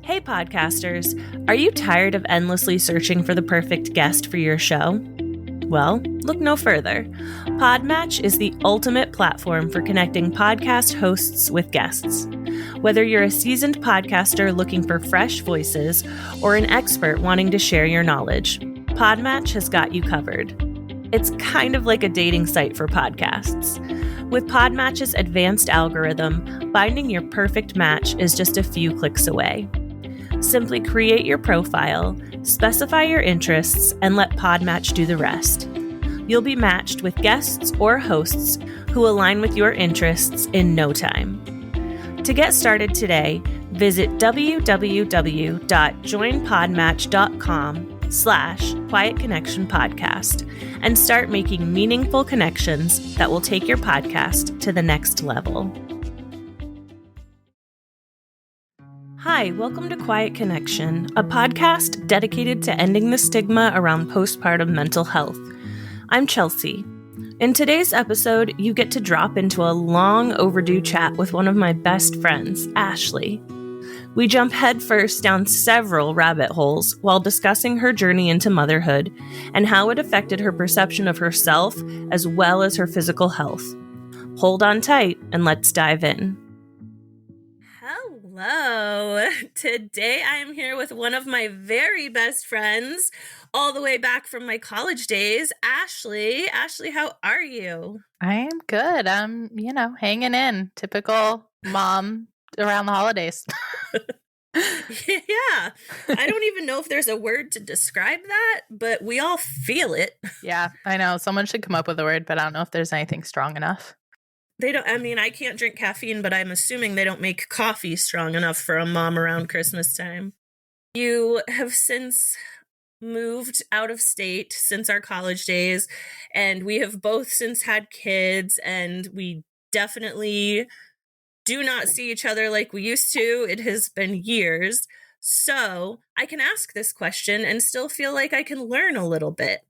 Hey podcasters, are you tired of endlessly searching for the perfect guest for your show? Well, look no further. Podmatch is the ultimate platform for connecting podcast hosts with guests. Whether you're a seasoned podcaster looking for fresh voices or an expert wanting to share your knowledge, Podmatch has got you covered. It's kind of like a dating site for podcasts. With Podmatch's advanced algorithm, finding your perfect match is just a few clicks away. Simply create your profile, specify your interests, and let Podmatch do the rest. You'll be matched with guests or hosts who align with your interests in no time. To get started today, visit www.joinpodmatch.com/Quiet Connection Podcast and start making meaningful connections that will take your podcast to the next level. Hi, welcome to Quiet Connection, a podcast dedicated to ending the stigma around postpartum mental health. I'm Chelsea. In today's episode, you get to drop into a long overdue chat with one of my best friends, Ashley. We jump headfirst down several rabbit holes while discussing her journey into motherhood and how it affected her perception of herself as well as her physical health. Hold on tight and let's dive in. Hello. Today I am here with one of my very best friends, all the way back from my college days, Ashley. Ashley, how are you? I am good. I'm, hanging in. Typical mom around the holidays. Yeah. I don't even know if there's a word to describe that, but we all feel it. Yeah, I know. Someone should come up with a word, but I don't know if there's anything strong enough. I can't drink caffeine, but I'm assuming they don't make coffee strong enough for a mom around Christmas time. You have since moved out of state since our college days, and we have both since had kids, and we definitely do not see each other like we used to. It has been years. So I can ask this question and still feel like I can learn a little bit.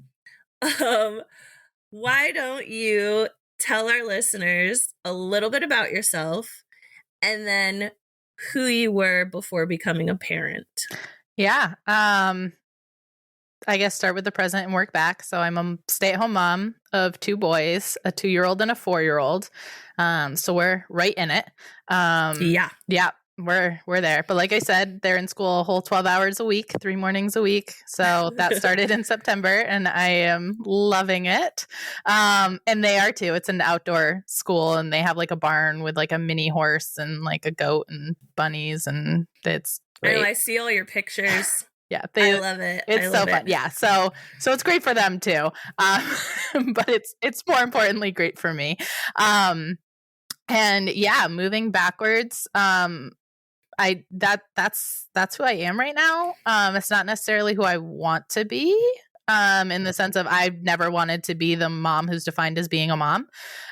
Why don't you tell our listeners a little bit about yourself and then who you were before becoming a parent? Yeah. I guess start with the present and work back. So I'm a stay-at-home mom of two boys, a 2-year-old and a 4-year-old. So we're right in it. Yeah, we're there. But like I said, they're in school a whole 12 hours a week, 3 mornings a week. So that started in September and I am loving it. And they are too. It's an outdoor school and they have like a barn with like a mini horse and like a goat and bunnies, and it's great. I see all your pictures. Yeah, I love it. It's so fun. Yeah, so it's great for them too, but it's more importantly great for me. And yeah, moving backwards, that's who I am right now. It's not necessarily who I want to be. In the sense of I've never wanted to be the mom who's defined as being a mom.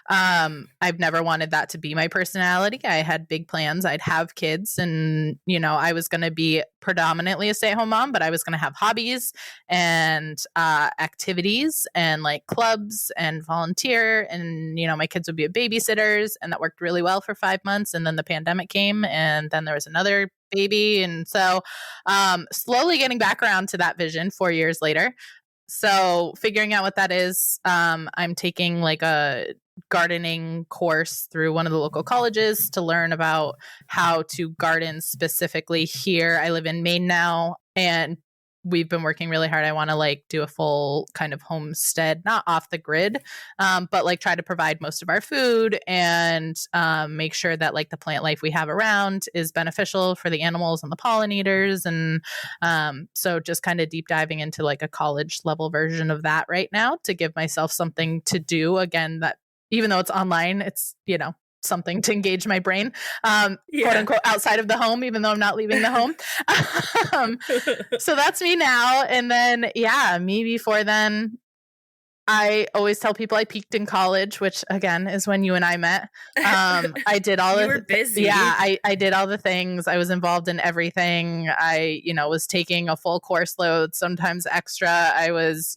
I've never wanted that to be my personality. I had big plans. I'd have kids and, I was going to be predominantly a stay-at-home mom, but I was going to have hobbies and activities and like clubs and volunteer. And, my kids would be babysitters, and that worked really well for 5 months. And then the pandemic came and then there was another baby. And so slowly getting back around to that vision 4 years later. So figuring out what that is, I'm taking like a gardening course through one of the local colleges to learn about how to garden specifically here. I live in Maine now, and we've been working really hard. I want to like do a full kind of homestead, not off the grid, but like try to provide most of our food and make sure that like the plant life we have around is beneficial for the animals and the pollinators. And so just kind of deep diving into like a college level version of that right now to give myself something to do. Again, that even though it's online, it's, something to engage my brain, quote unquote, outside of the home, even though I'm not leaving the home. So that's me now. And then, me before then, I always tell people I peaked in college, which again is when you and I met. I did all You were busy. I did all the things. I was involved in everything. I, was taking a full course load, sometimes extra. I was,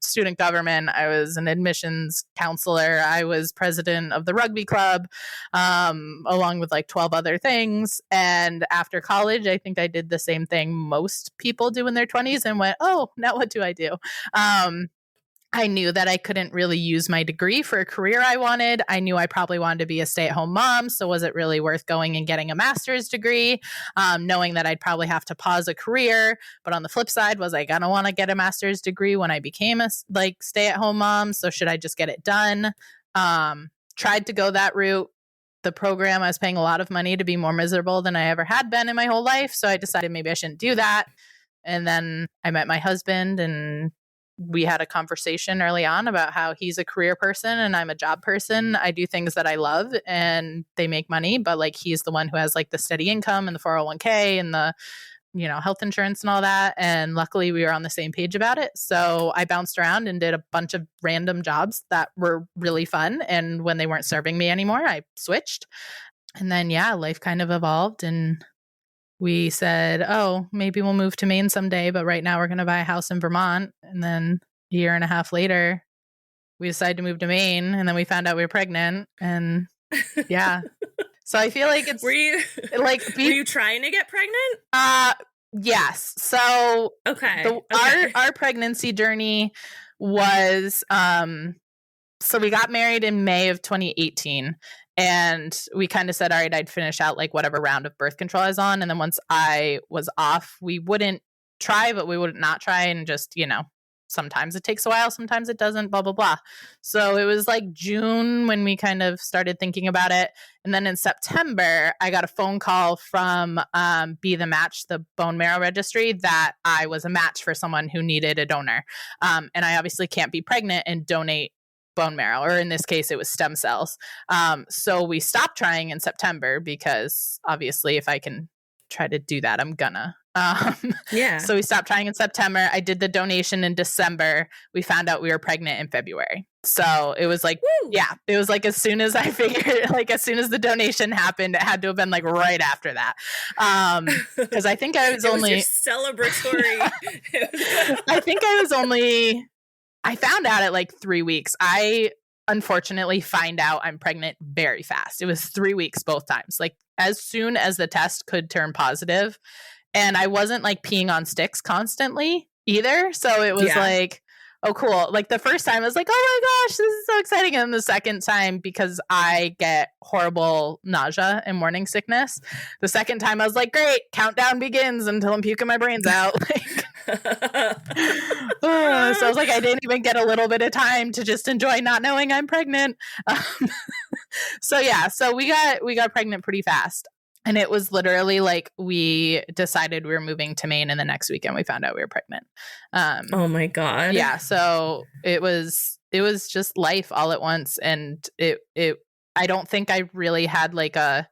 student government. I was an admissions counselor. I was president of the rugby club, along with like 12 other things. And after college, I think I did the same thing most people do in their 20s and went, oh, now what do I do? I knew that I couldn't really use my degree for a career I wanted. I knew I probably wanted to be a stay-at-home mom. So was it really worth going and getting a master's degree, knowing that I'd probably have to pause a career? But on the flip side, was I going to want to get a master's degree when I became a stay-at-home mom? So should I just get it done? Tried to go that route. The program, I was paying a lot of money to be more miserable than I ever had been in my whole life. So I decided maybe I shouldn't do that. And then I met my husband, and we had a conversation early on about how he's a career person and I'm a job person. I do things that I love and they make money, but like he's the one who has like the steady income and the 401k and the, health insurance and all that. And luckily we were on the same page about it. So I bounced around and did a bunch of random jobs that were really fun. And when they weren't serving me anymore, I switched. And then, life kind of evolved, and we said, oh, maybe we'll move to Maine someday, but right now we're going to buy a house in Vermont. And then a year and a half later, we decided to move to Maine, and then we found out we were pregnant. And so I feel like it's were you trying to get pregnant? Yes. So okay. Our pregnancy journey was so we got married in May of 2018. And we kind of said, all right, I'd finish out like whatever round of birth control I was on. And then once I was off, we wouldn't try, but we would not try. And just, sometimes it takes a while, sometimes it doesn't, blah, blah, blah. So it was like June when we kind of started thinking about it. And then in September, I got a phone call from Be the Match, the bone marrow registry, that I was a match for someone who needed a donor. And I obviously can't be pregnant and donate bone marrow, or in this case, it was stem cells. So we stopped trying in September because obviously if I can try to do that, I'm gonna. So we stopped trying in September. I did the donation in December. We found out we were pregnant in February. So it was like, it was like as soon as I figured, like as soon as the donation happened, it had to have been like right after that. Because I think I was only celebratory. I found out at like 3 weeks. I unfortunately find out I'm pregnant very fast. It was 3 weeks both times, like as soon as the test could turn positive. And I wasn't like peeing on sticks constantly either. So it was like, oh, cool. Like the first time I was like, oh my gosh, this is so exciting. And then the second time, because I get horrible nausea and morning sickness, the second time I was like, great, countdown begins until I'm puking my brains out. So I was like, I didn't even get a little bit of time to just enjoy not knowing I'm pregnant. So we got pregnant pretty fast. And it was literally like we decided we were moving to Maine, and the next weekend we found out we were pregnant. Oh my God. Yeah. So it was just life all at once. And I don't think I really had like a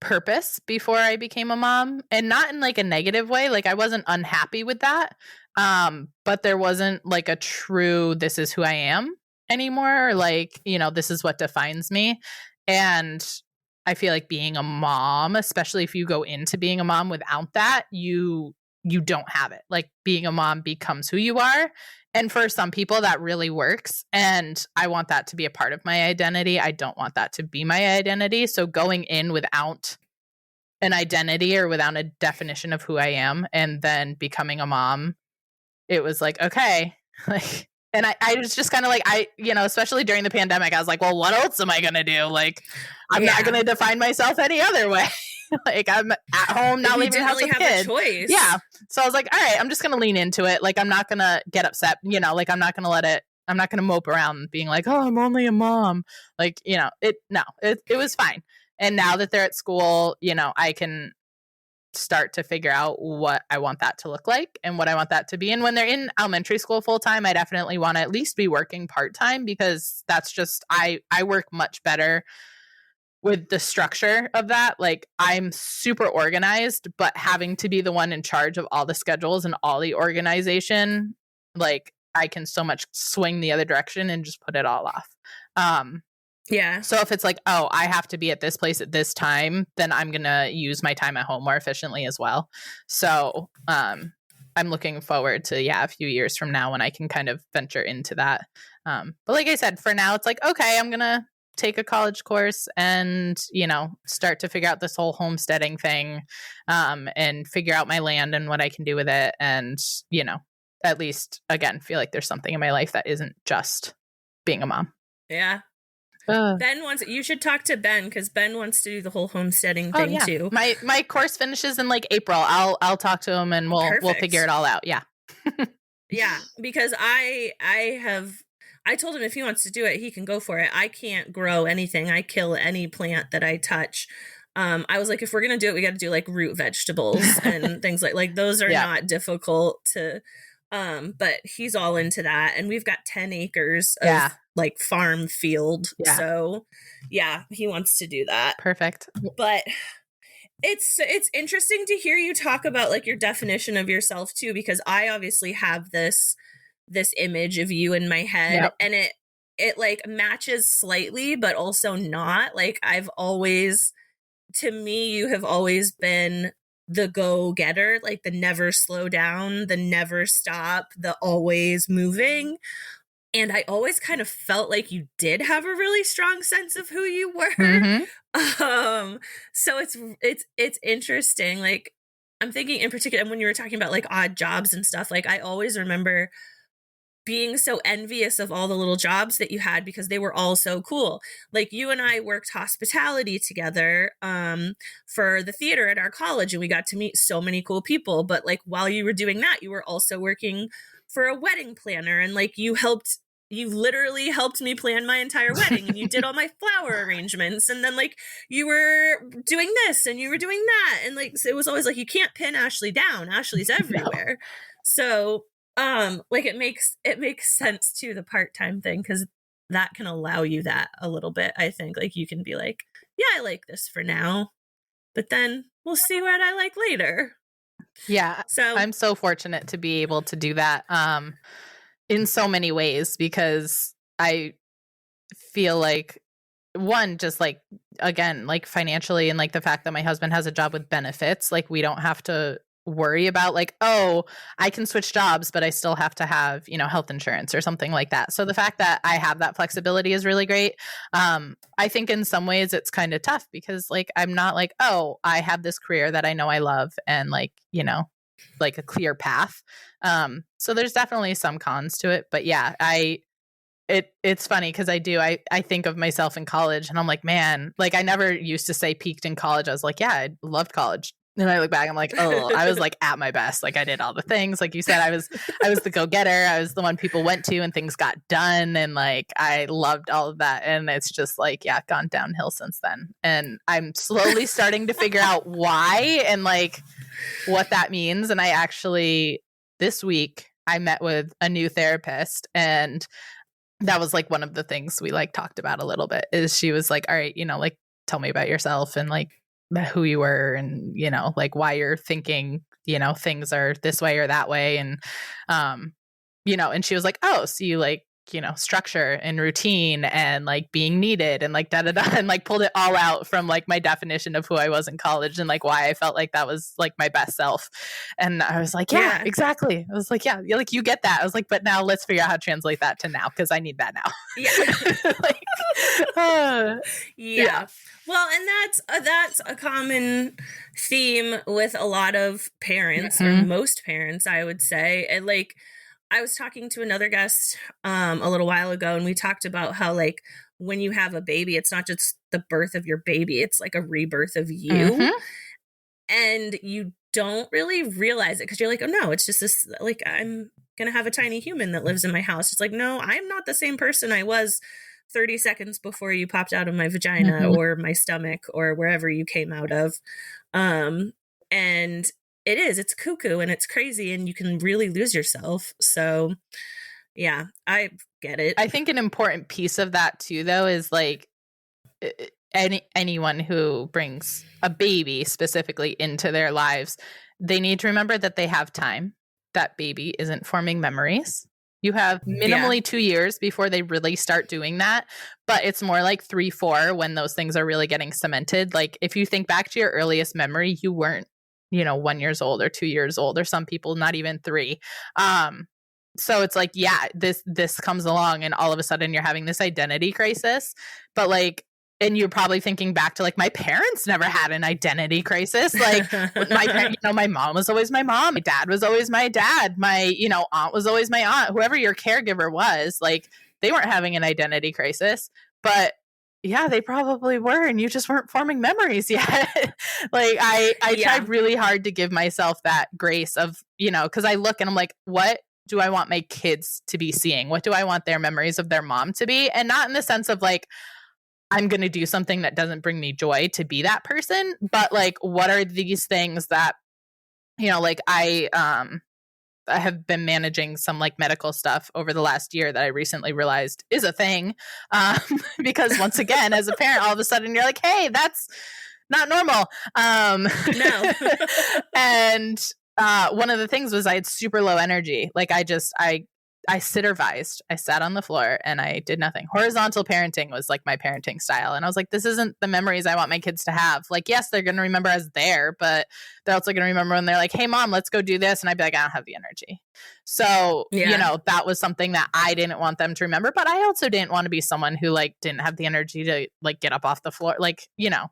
purpose before I became a mom, and not in like a negative way. Like I wasn't unhappy with that. But there wasn't like a true, this is who I am anymore. Like, this is what defines me. And I feel like being a mom, especially if you go into being a mom without that, you don't have it. Like being a mom becomes who you are. And for some people that really works. And I want that to be a part of my identity. I don't want that to be my identity. So going in without an identity or without a definition of who I am and then becoming a mom, it was like, okay, like, and I was just kind of like, especially during the pandemic, I was like, well, what else am I going to do? Like, I'm not going to define myself any other way. Like I'm at home, not leaving the house with kids. A choice. Yeah. So I was like, all right, I'm just going to lean into it. Like, I'm not going to get upset, like I'm not going to mope around being like, oh, I'm only a mom. Like, it was fine. And now that they're at school, I can start to figure out what I want that to look like and what I want that to be. And when they're in elementary school full time, I definitely want to at least be working part time, because that's just, I work much better with the structure of that. Like I'm super organized, but having to be the one in charge of all the schedules and all the organization, like I can so much swing the other direction and just put it all off. Yeah. So if it's like, oh, I have to be at this place at this time, then I'm going to use my time at home more efficiently as well. So I'm looking forward to, a few years from now when I can kind of venture into that. But like I said, for now, it's like, okay, I'm going to take a college course and, start to figure out this whole homesteading thing, and figure out my land and what I can do with it. And, at least, again, feel like there's something in my life that isn't just being a mom. Yeah. Ben wants, you should talk to Ben, because Ben wants to do the whole homesteading thing too. My course finishes in like April. I'll talk to him and we'll figure it all out. Yeah. Yeah, because I told him if he wants to do it, he can go for it. I can't grow anything. I kill any plant that I touch. I was like, if we're gonna do it, we got to do like root vegetables and things like those are not difficult to. But he's all into that, and we've got 10 acres of like farm field. Yeah. So yeah, he wants to do that. Perfect. But it's interesting to hear you talk about like your definition of yourself too, because I obviously have this image of you in my head, and it like matches slightly, but also not. Like to me, you have always been the go-getter, like the never slow down, the never stop, the always moving. And I always kind of felt like you did have a really strong sense of who you were. Mm-hmm. So it's interesting. Like, I'm thinking in particular, when you were talking about like odd jobs and stuff, like I always remember being so envious of all the little jobs that you had because they were all so cool. Like you and I worked hospitality together for the theater at our college, and we got to meet so many cool people. But like while you were doing that, you were also working for a wedding planner, and like you literally helped me plan my entire wedding, and you did all my flower arrangements, and then like you were doing this and you were doing that, and like so it was always like you can't pin Ashley down. Ashley's everywhere. No. So like it makes sense too, the part-time thing, because that can allow you that a little bit. I think like you can be like, yeah, I like this for now, but then we'll see what I like later. Yeah. So I'm so fortunate to be able to do that in so many ways, because I feel like, one, just like, again, like financially, and like the fact that my husband has a job with benefits, like we don't have to worry about like, oh, I can switch jobs, but I still have to have, health insurance or something like that. So the fact that I have that flexibility is really great. I think in some ways it's kind of tough because like, I'm not like, oh, I have this career that I know I love and like, like a clear path. So there's definitely some cons to it, but yeah, it's funny because I think of myself in college and I'm like, man, like I never used to say peaked in college. I was like, yeah, I loved college. And I look back, I'm like, oh, I was like at my best. Like I did all the things. Like you said, I was the go-getter. I was the one people went to and things got done. And like, I loved all of that. And it's just like, yeah, gone downhill since then. And I'm slowly starting to figure out why and like what that means. And I actually, this week, I met with a new therapist, and that was like one of the things we like talked about a little bit is she was like, all right, like tell me about yourself and like who you were and, like why you're thinking, things are this way or that way. And, and she was like, oh, so you like, structure and routine and like being needed and like da-da-da, and like pulled it all out from like my definition of who I was in college and like why I felt like that was like my best self. And I was like, yeah, exactly. I was like, yeah, like you get that. I was like, but now let's figure out how to translate that to now, because I need that now. Yeah. Like, yeah. Well, and that's a common theme with a lot of parents, or most parents, I would say. And like, I was talking to another guest a little while ago, and we talked about how like when you have a baby, it's not just the birth of your baby, it's like a rebirth of you. And you don't really realize it because you're like, oh no, it's just this, like, I'm gonna have a tiny human that lives in my house. It's like, no, I'm not the same person I was 30 seconds before you popped out of my vagina or my stomach or wherever you came out of. And it's cuckoo and it's crazy and you can really lose yourself. So yeah, I get it. I think an important piece of that too, though, is like anyone who brings a baby specifically into their lives, they need to remember that they have time. That baby isn't forming memories. You have minimally 2 years before they really start doing that, but it's more like 3, 4 when those things are really getting cemented. Like if you think back to your earliest memory, you weren't, 1 years old or 2 years old, or some people not even 3. So it's like, yeah, this comes along and all of a sudden you're having this identity crisis, but like, and you're probably thinking back to like, my parents never had an identity crisis. Like my mom was always my mom. My dad was always my dad. My, aunt was always my aunt. Whoever your caregiver was, like, they weren't having an identity crisis, but yeah, they probably were. And you just weren't forming memories yet. Like I tried really hard to give myself that grace of, cause I look and I'm like, what do I want my kids to be seeing? What do I want their memories of their mom to be? And not in the sense of like, I'm going to do something that doesn't bring me joy to be that person, but like, what are these things that, like I have been managing some like medical stuff over the last year that I recently realized is a thing. Because once again, as a parent, all of a sudden you're like, hey, that's not normal. No. And one of the things was I had super low energy. Like I sittervised. I sat on the floor and I did nothing. Horizontal parenting was like my parenting style. And I was like, this isn't the memories I want my kids to have. Like, yes, they're going to remember us there, but they're also going to remember when they're like, hey, mom, let's go do this. And I'd be like, I don't have the energy. So, that was something that I didn't want them to remember. But I also didn't want to be someone who like didn't have the energy to like get up off the floor. Like,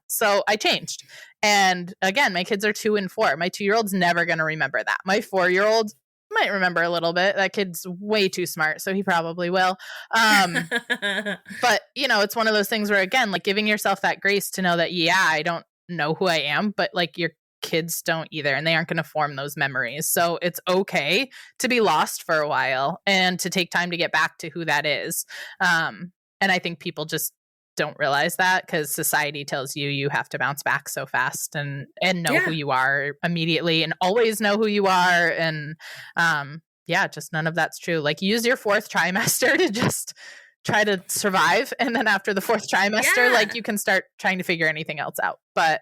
so I changed. And again, my kids are 2 and 4. My 2-year-old's never going to remember that. My 4-year-old might remember a little bit. That kid's way too smart, so he probably will. But, it's one of those things where, again, like giving yourself that grace to know that, I don't know who I am, but like your kids don't either, and they aren't going to form those memories. So it's okay to be lost for a while and to take time to get back to who that is. And I think people just don't realize that because society tells you have to bounce back so fast and know who you are immediately and always know who you are. And just none of that's true. Like use your 4th trimester to just try to survive. And then after the 4th trimester, like you can start trying to figure anything else out. But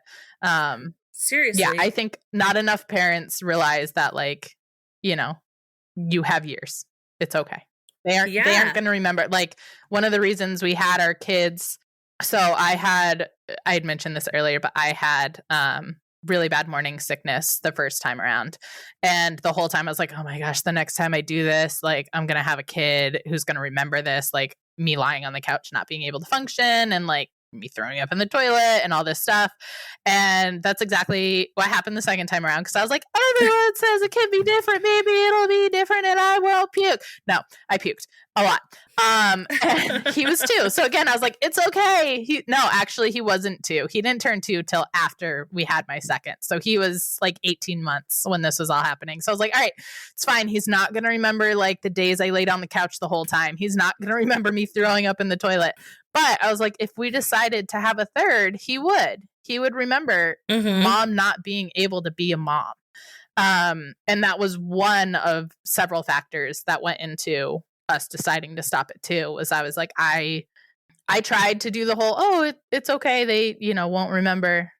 seriously, I think not enough parents realize that like, you have years. It's okay. They aren't going to remember. Like one of the reasons we had our kids. So I had mentioned this earlier, but I had really bad morning sickness the first time around. And the whole time I was like, oh my gosh, the next time I do this, like I'm going to have a kid who's going to remember this, like me lying on the couch, not being able to function and like me throwing up in the toilet and all this stuff. And that's exactly what happened the second time around. Cause I was like, everyone says it can be different. Maybe it'll be different and I will puke. No, I puked a lot. And he was 2. So again, I was like, it's okay. Actually he wasn't 2. He didn't turn 2 till after we had my second. So he was like 18 months when this was all happening. So I was like, all right, it's fine. He's not going to remember like the days I laid on the couch the whole time. He's not going to remember me throwing up in the toilet. But I was like, if we decided to have a third, he would remember mom not being able to be a mom. And that was one of several factors that went into us deciding to stop at 2 was I was like, I tried to do the whole, it's okay. They, won't remember.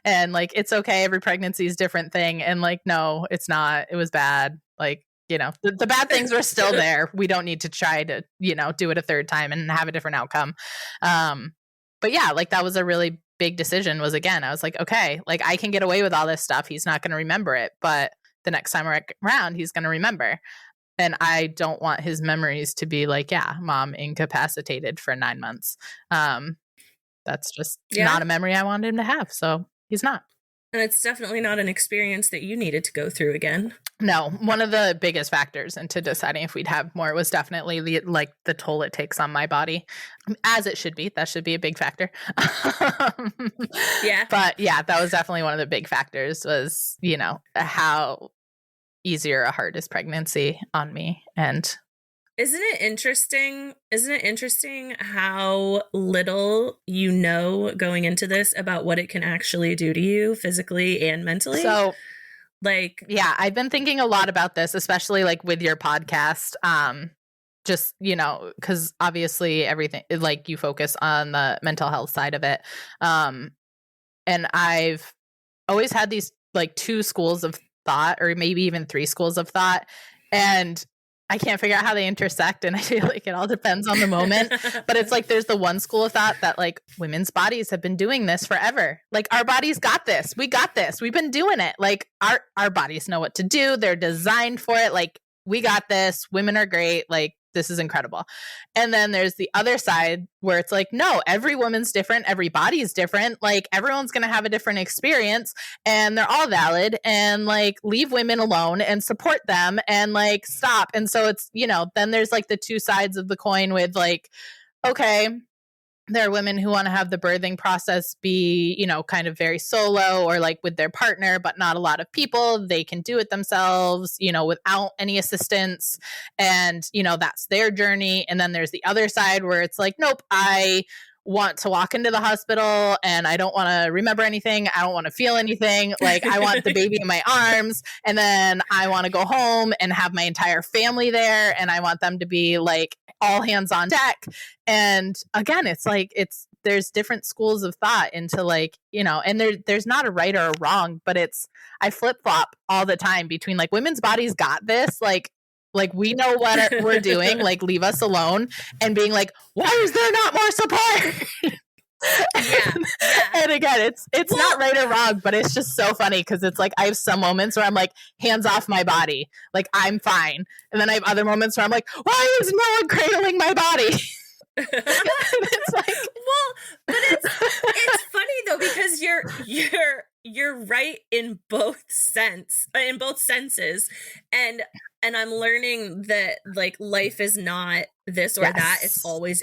And like, it's okay. Every pregnancy is different thing. And like, no, it's not. It was bad. Like, the bad things were still there. We don't need to try to, do it a third time and have a different outcome. But yeah, like that was a really big decision was again, I was like, okay, like I can get away with all this stuff. He's not going to remember it, but the next time around, he's going to remember. And I don't want his memories to be like, mom incapacitated for 9 months. That's just not a memory I wanted him to have. So he's not. And it's definitely not an experience that you needed to go through again. No, one of the biggest factors into deciding if we'd have more was definitely the toll it takes on my body, as it should be. That should be a big factor. Yeah. But that was definitely one of the big factors was, how easy or hard is pregnancy on me. And Isn't it interesting how little you know going into this about what it can actually do to you physically and mentally? So, like, I've been thinking a lot about this, especially like with your podcast. Just, because obviously everything, like you focus on the mental health side of it. And I've always had these like 2 schools of thought, or maybe even 3 schools of thought. And I can't figure out how they intersect, and I feel like it all depends on the moment. But it's like there's the one school of thought that like women's bodies have been doing this forever. Like our bodies got this. We got this. We've been doing it. Like our bodies know what to do. They're designed for it. Like we got this. Women are great. Like this is incredible. And then there's the other side where it's like, no, every woman's different. Every body is different. Like everyone's going to have a different experience and they're all valid, and like leave women alone and support them and like stop. And so it's, you know, then there's like the two sides of the coin with like, okay, there are women who want to have the birthing process be, you know, kind of very solo or like with their partner, but not a lot of people. They can do it themselves, you know, without any assistance. And, you know, that's their journey. And then there's the other side where it's like, nope, I want to walk into the hospital and I don't want to remember anything. I don't want to feel anything. Like I want the baby in my arms, and then I want to go home and have my entire family there, and I want them to be like all hands on deck. And again, it's like there's different schools of thought into like, you know, and there's not a right or a wrong, but I flip-flop all the time between like women's bodies got this, like we know what we're doing, like leave us alone, and being like, why is there not more support? Yeah. And again, it's not right or wrong, but it's just so funny because it's like I have some moments where I'm like, hands off my body, like I'm fine, and then I have other moments where I'm like, why is no one cradling my body? It's like, well, but it's funny though, because you're right in both senses, and I'm learning that like life is not this or that. It's always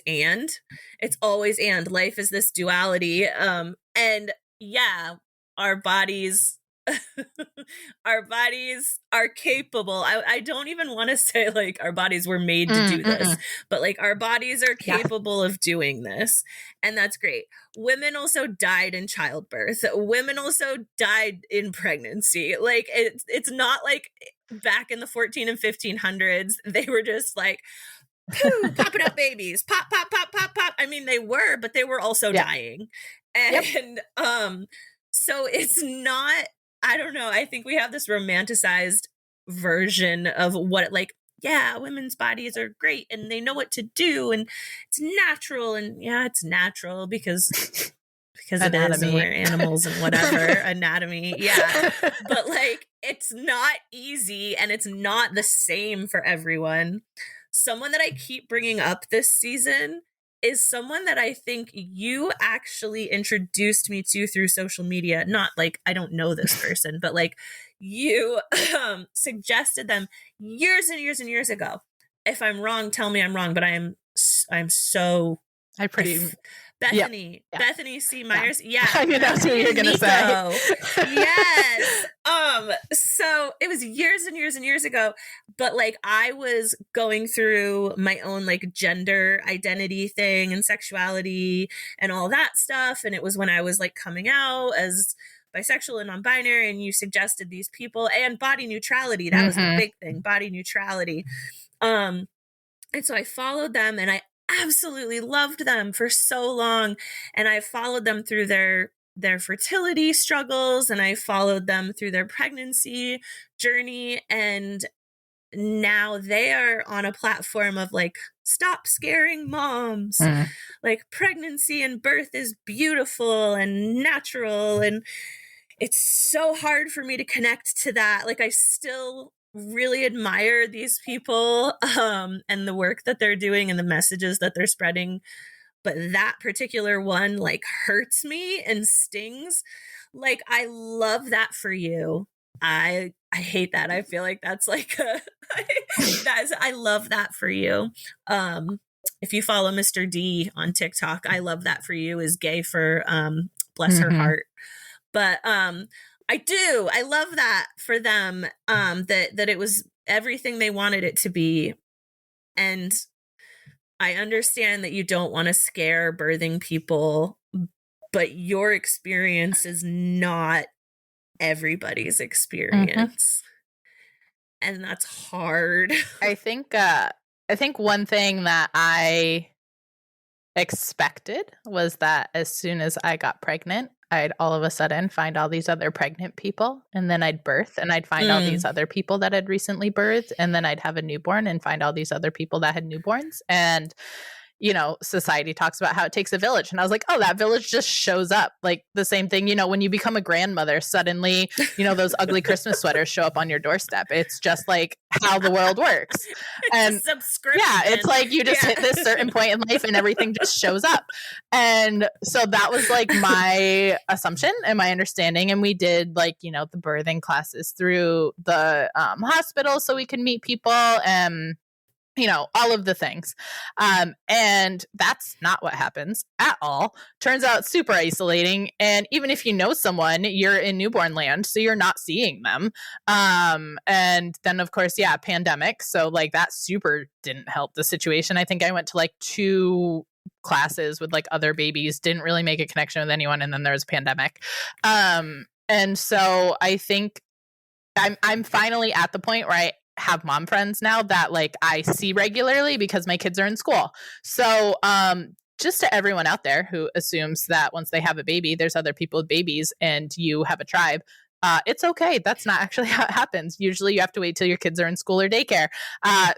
life is this duality. And yeah, our bodies are capable. I don't even want to say like our bodies were made to do this, but like our bodies are capable of doing this. And that's great. Women also died in childbirth. Women also died in pregnancy. Like it's not like back in the 14 and 1500s, they were just like, popping up babies, pop, pop, pop, pop, pop. I mean, they were, but they were also dying. And so it's not, I don't know. I think we have this romanticized version of what like, yeah, women's bodies are great and they know what to do and it's natural. And yeah, it's natural because it is, and we're animals and whatever. Anatomy. Yeah. But like, it's not easy and it's not the same for everyone. Someone that I keep bringing up this season is someone that I think you actually introduced me to through social media. Not like I don't know this person, but like you suggested them years and years and years ago. If I'm wrong, tell me I'm wrong, but I'm so Bethany C. Myers. Yeah. I knew that's what you were going to say. Yes. So it was years and years and years ago, but like I was going through my own like gender identity thing and sexuality and all that stuff. And it was when I was like coming out as bisexual and non-binary, and you suggested these people and body neutrality. That was the big thing, body neutrality. And so I followed them and I absolutely loved them for so long. And I followed them through their fertility struggles, and I followed them through their pregnancy journey. And now they are on a platform of like, stop scaring moms. Like pregnancy and birth is beautiful and natural. And it's so hard for me to connect to that. Like I still really admire these people and the work that they're doing and the messages that they're spreading, but that particular one like hurts me and stings. Like I love that for you. I hate that. I feel like that's like I love that for you. If you follow Mr. D on TikTok, I love that for you is gay for bless her heart. But I love that for them, that it was everything they wanted it to be. And I understand that you don't want to scare birthing people, but your experience is not everybody's experience. And that's hard. I think one thing that I expected was that as soon as I got pregnant, I'd all of a sudden find all these other pregnant people, and then I'd birth, and I'd find all these other people that had recently birthed, and then I'd have a newborn and find all these other people that had newborns. And society talks about how it takes a village. And I was like, oh, that village just shows up. Like the same thing, when you become a grandmother, suddenly, those ugly Christmas sweaters show up on your doorstep. It's just like how the world works. And subscription. Yeah, it's like you just hit this certain point in life and everything just shows up. And so that was like my assumption and my understanding. And we did like, the birthing classes through the hospital so we could meet people and all of the things. And that's not what happens at all. Turns out super isolating. And even if you know someone, you're in newborn land, so you're not seeing them. And then of course, pandemic. So like that super didn't help the situation. I think I went to like 2 classes with like other babies, didn't really make a connection with anyone. And then there was a pandemic. And so I think I'm finally at the point where I have mom friends now that like I see regularly because my kids are in school. So just to everyone out there who assumes that once they have a baby, there's other people with babies and you have a tribe. It's okay. That's not actually how it happens. Usually you have to wait till your kids are in school or daycare.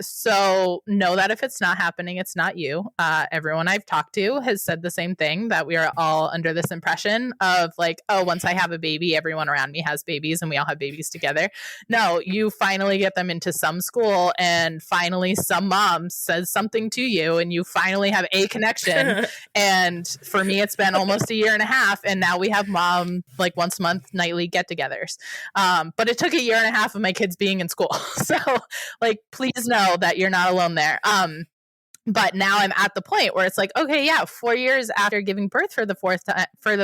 So know that if it's not happening, it's not you. Everyone I've talked to has said the same thing, that we are all under this impression of like, oh, once I have a baby, everyone around me has babies and we all have babies together. No, you finally get them into some school and finally some mom says something to you and you finally have a connection. And for me, it's been almost a year and a half. And now we have mom like once a month nightly get-together. But it took a year and a half of my kids being in school. So like, please know that you're not alone there. But now I'm at the point where it's like, okay, 4 years after giving birth for the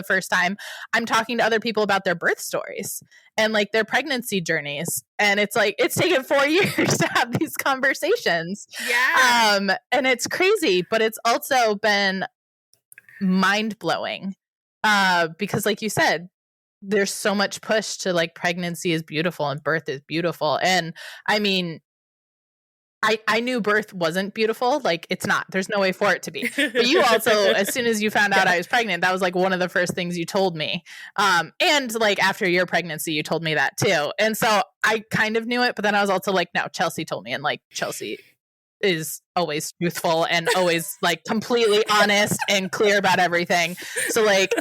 first time, I'm talking to other people about their birth stories and like their pregnancy journeys. And it's like, it's taken 4 years to have these conversations. Yeah. And it's crazy, but it's also been mind blowing. Because like you said, there's so much push to like pregnancy is beautiful and birth is beautiful. And I mean, I knew birth wasn't beautiful. Like it's not, there's no way for it to be. But you also, as soon as you found out I was pregnant, that was like one of the first things you told me. And like after your pregnancy, you told me that too. And so I kind of knew it, but then I was also like, no, Chelsea told me. And like Chelsea is always truthful and always like completely honest and clear about everything. So like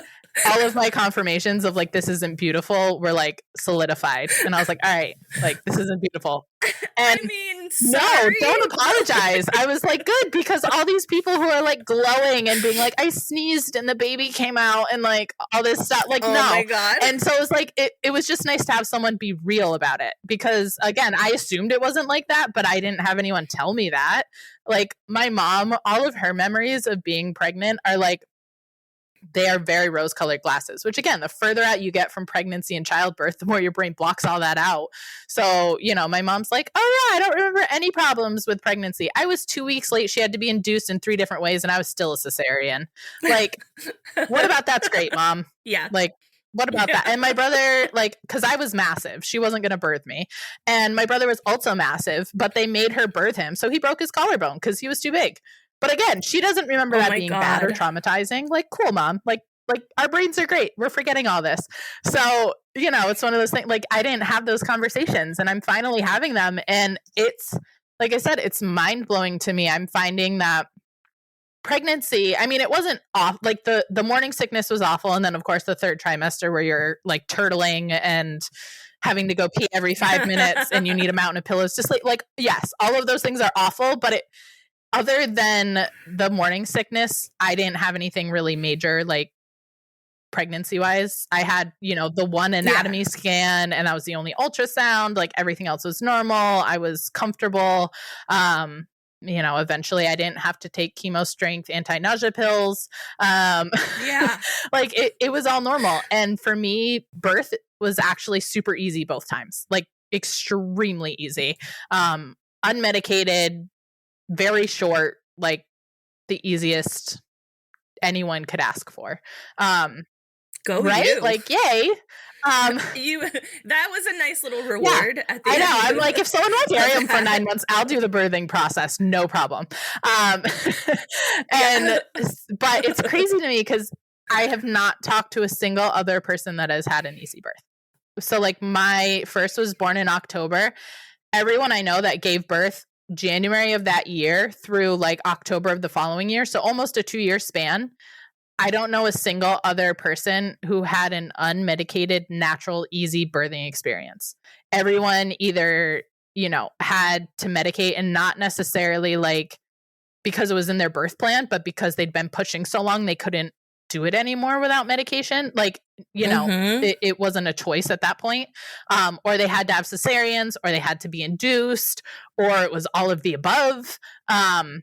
all of my confirmations of like, this isn't beautiful were like solidified. And I was like, all right, like this isn't beautiful. And I mean, no, sorry. don't apologize. I was like, good, because all these people who are like glowing and being like, I sneezed and the baby came out and like all this stuff, like, Oh no. my God. And so it was like, it was just nice to have someone be real about it, because again, I assumed it wasn't like that, but I didn't have anyone tell me that. Like my mom, all of her memories of being pregnant are like, they are very rose-colored glasses, which again, the further out you get from pregnancy and childbirth, the more your brain blocks all that out. So, my mom's like, oh yeah, I don't remember any problems with pregnancy. I was 2 weeks late. She had to be induced in 3 different ways and I was still a cesarean. Like, what about that's great, Mom? Yeah. Like, what about that? And my brother, like, because I was massive, she wasn't going to birth me. And my brother was also massive, but they made her birth him. So he broke his collarbone because he was too big. But again, she doesn't remember that being bad or traumatizing. Like, cool, Mom. Like our brains are great. We're forgetting all this. So, it's one of those things, like I didn't have those conversations and I'm finally having them. And it's, like I said, it's mind blowing to me. I'm finding that pregnancy, I mean, it wasn't off, like the morning sickness was awful. And then of course the 3rd trimester where you're like turtling and having to go pee every 5 minutes and you need a mountain of pillows. Just like, yes, all of those things are awful, but other than the morning sickness, I didn't have anything really major, like pregnancy wise. I had, the one anatomy scan and that was the only ultrasound. Like everything else was normal. I was comfortable. Eventually I didn't have to take chemo strength anti-nausea pills. Like it was all normal. And for me, birth was actually super easy both times, like extremely easy. Unmedicated, very short, like the easiest anyone could ask for. Go right? you. Like, yay. That was a nice little reward at the I end. know. I'm like, if someone wants to carry them for 9 months, I'll do the birthing process, no problem. But it's crazy to me because I have not talked to a single other person that has had an easy birth. So like my first was born in October. Everyone I know that gave birth January of that year through like October of the following year, so almost a 2-year span, I don't know a single other person who had an unmedicated, natural, easy birthing experience. Everyone either, had to medicate, and not necessarily like because it was in their birth plan, but because they'd been pushing so long they couldn't do it anymore without medication. Like, it wasn't a choice at that point. Or they had to have cesareans, or they had to be induced, or it was all of the above. Or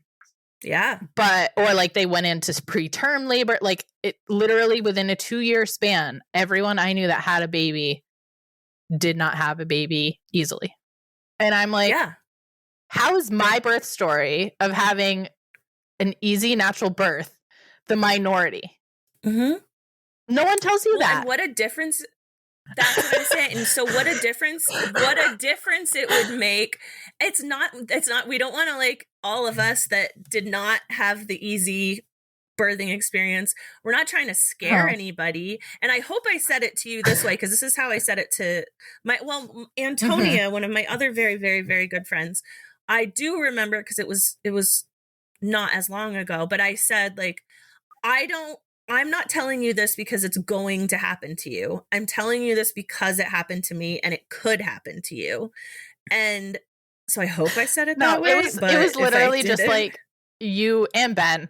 like they went into preterm labor. Like it literally within a 2-year span, everyone I knew that had a baby did not have a baby easily. And I'm like, how is my birth story of having an easy natural birth the minority? Mm-hmm. No one tells you that. And what a difference. That's what I'm saying. And so what a difference it would make. It's not, we don't want to like all of us that did not have the easy birthing experience. We're not trying to scare anybody. And I hope I said it to you this way, because this is how I said it to Antonia, one of my other very, very, very good friends. I do remember, because it was not as long ago, but I said like, I'm not telling you this because it's going to happen to you. I'm telling you this because it happened to me and it could happen to you. And so I hope I said it that way. It was literally just like you and Ben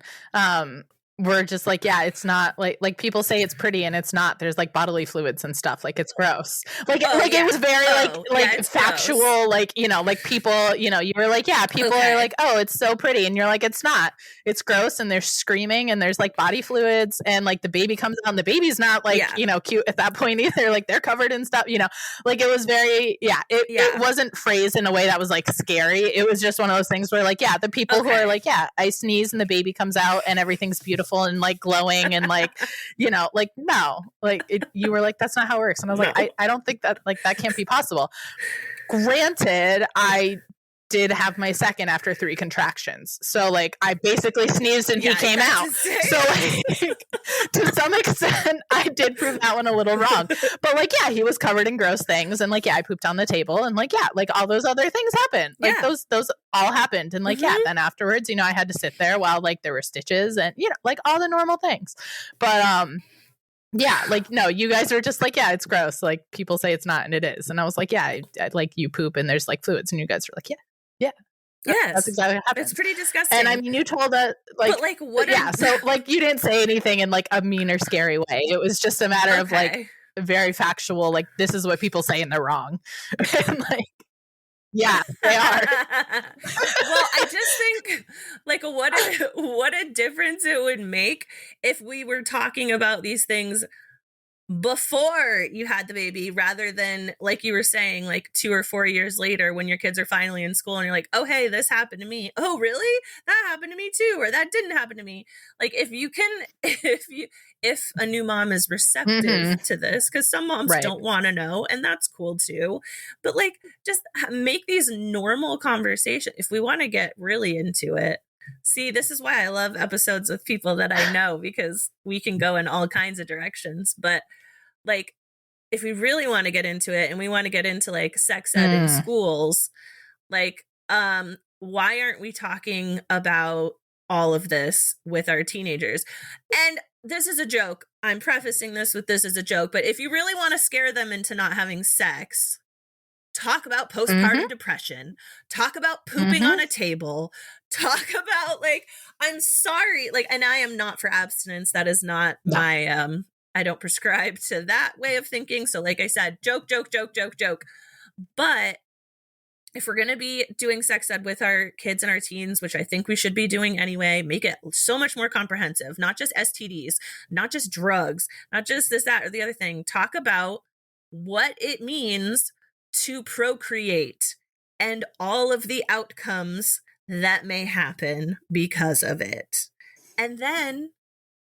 were just like, yeah, it's not like people say it's pretty and it's not. There's like bodily fluids and stuff. Like it's gross. It was very factual. Gross. Like, like people, you were like, yeah, people are like, oh, it's so pretty. And you're like, it's not. It's gross. And they're screaming and there's like body fluids and like the baby comes out and the baby's not like, cute at that point either. Like they're covered in stuff, like it was very, it wasn't phrased in a way that was like scary. It was just one of those things where like, the people who are like, I sneeze and the baby comes out and everything's beautiful and like glowing and like, like, no, like you were like, that's not how it works. And I was like, I don't think that like that can't be possible. Granted, I did have my second after 3 contractions. So like I basically sneezed and he came out. So like to some extent I did prove that one a little wrong. But like, he was covered in gross things and like, I pooped on the table and like, like all those other things happened. Like those all happened. And like, then afterwards, I had to sit there while like there were stitches and, like all the normal things. But, like, no, you guys are just like, it's gross. Like people say it's not and it is. And I was like, I like you poop and there's like fluids and you guys are like, that's exactly what happened. It's pretty disgusting. And I mean, you told us like, but like, what? So like, you didn't say anything in like a mean or scary way. It was just a matter of like very factual. Like, this is what people say and they're wrong. And like, they are. Well, I just think like what a difference it would make if we were talking about these things before you had the baby, rather than like you were saying, like 2 or 4 years later when your kids are finally in school and you're like, oh, hey, this happened to me. Oh, really? That happened to me too. Or that didn't happen to me. Like if a new mom is receptive to this, because some moms don't want to know, and that's cool too. But like, just make these normal conversations. If we want to get really into it, see, this is why I love episodes with people that I know, because we can go in all kinds of directions. But like, if we really want to get into it and we want to get into like sex ed in schools, like, why aren't we talking about all of this with our teenagers? And this is a joke. I'm prefacing this with this as a joke, but if you really want to scare them into not having sex, talk about postpartum depression, talk about pooping on a table, talk about like, I'm sorry, like, and I am not for abstinence. That is not my, I don't prescribe to that way of thinking. So like I said, joke. But if we're going to be doing sex ed with our kids and our teens, which I think we should be doing anyway, make it so much more comprehensive, not just STDs, not just drugs, not just this, that, or the other thing. Talk about what it means to procreate and all of the outcomes that may happen because of it. And then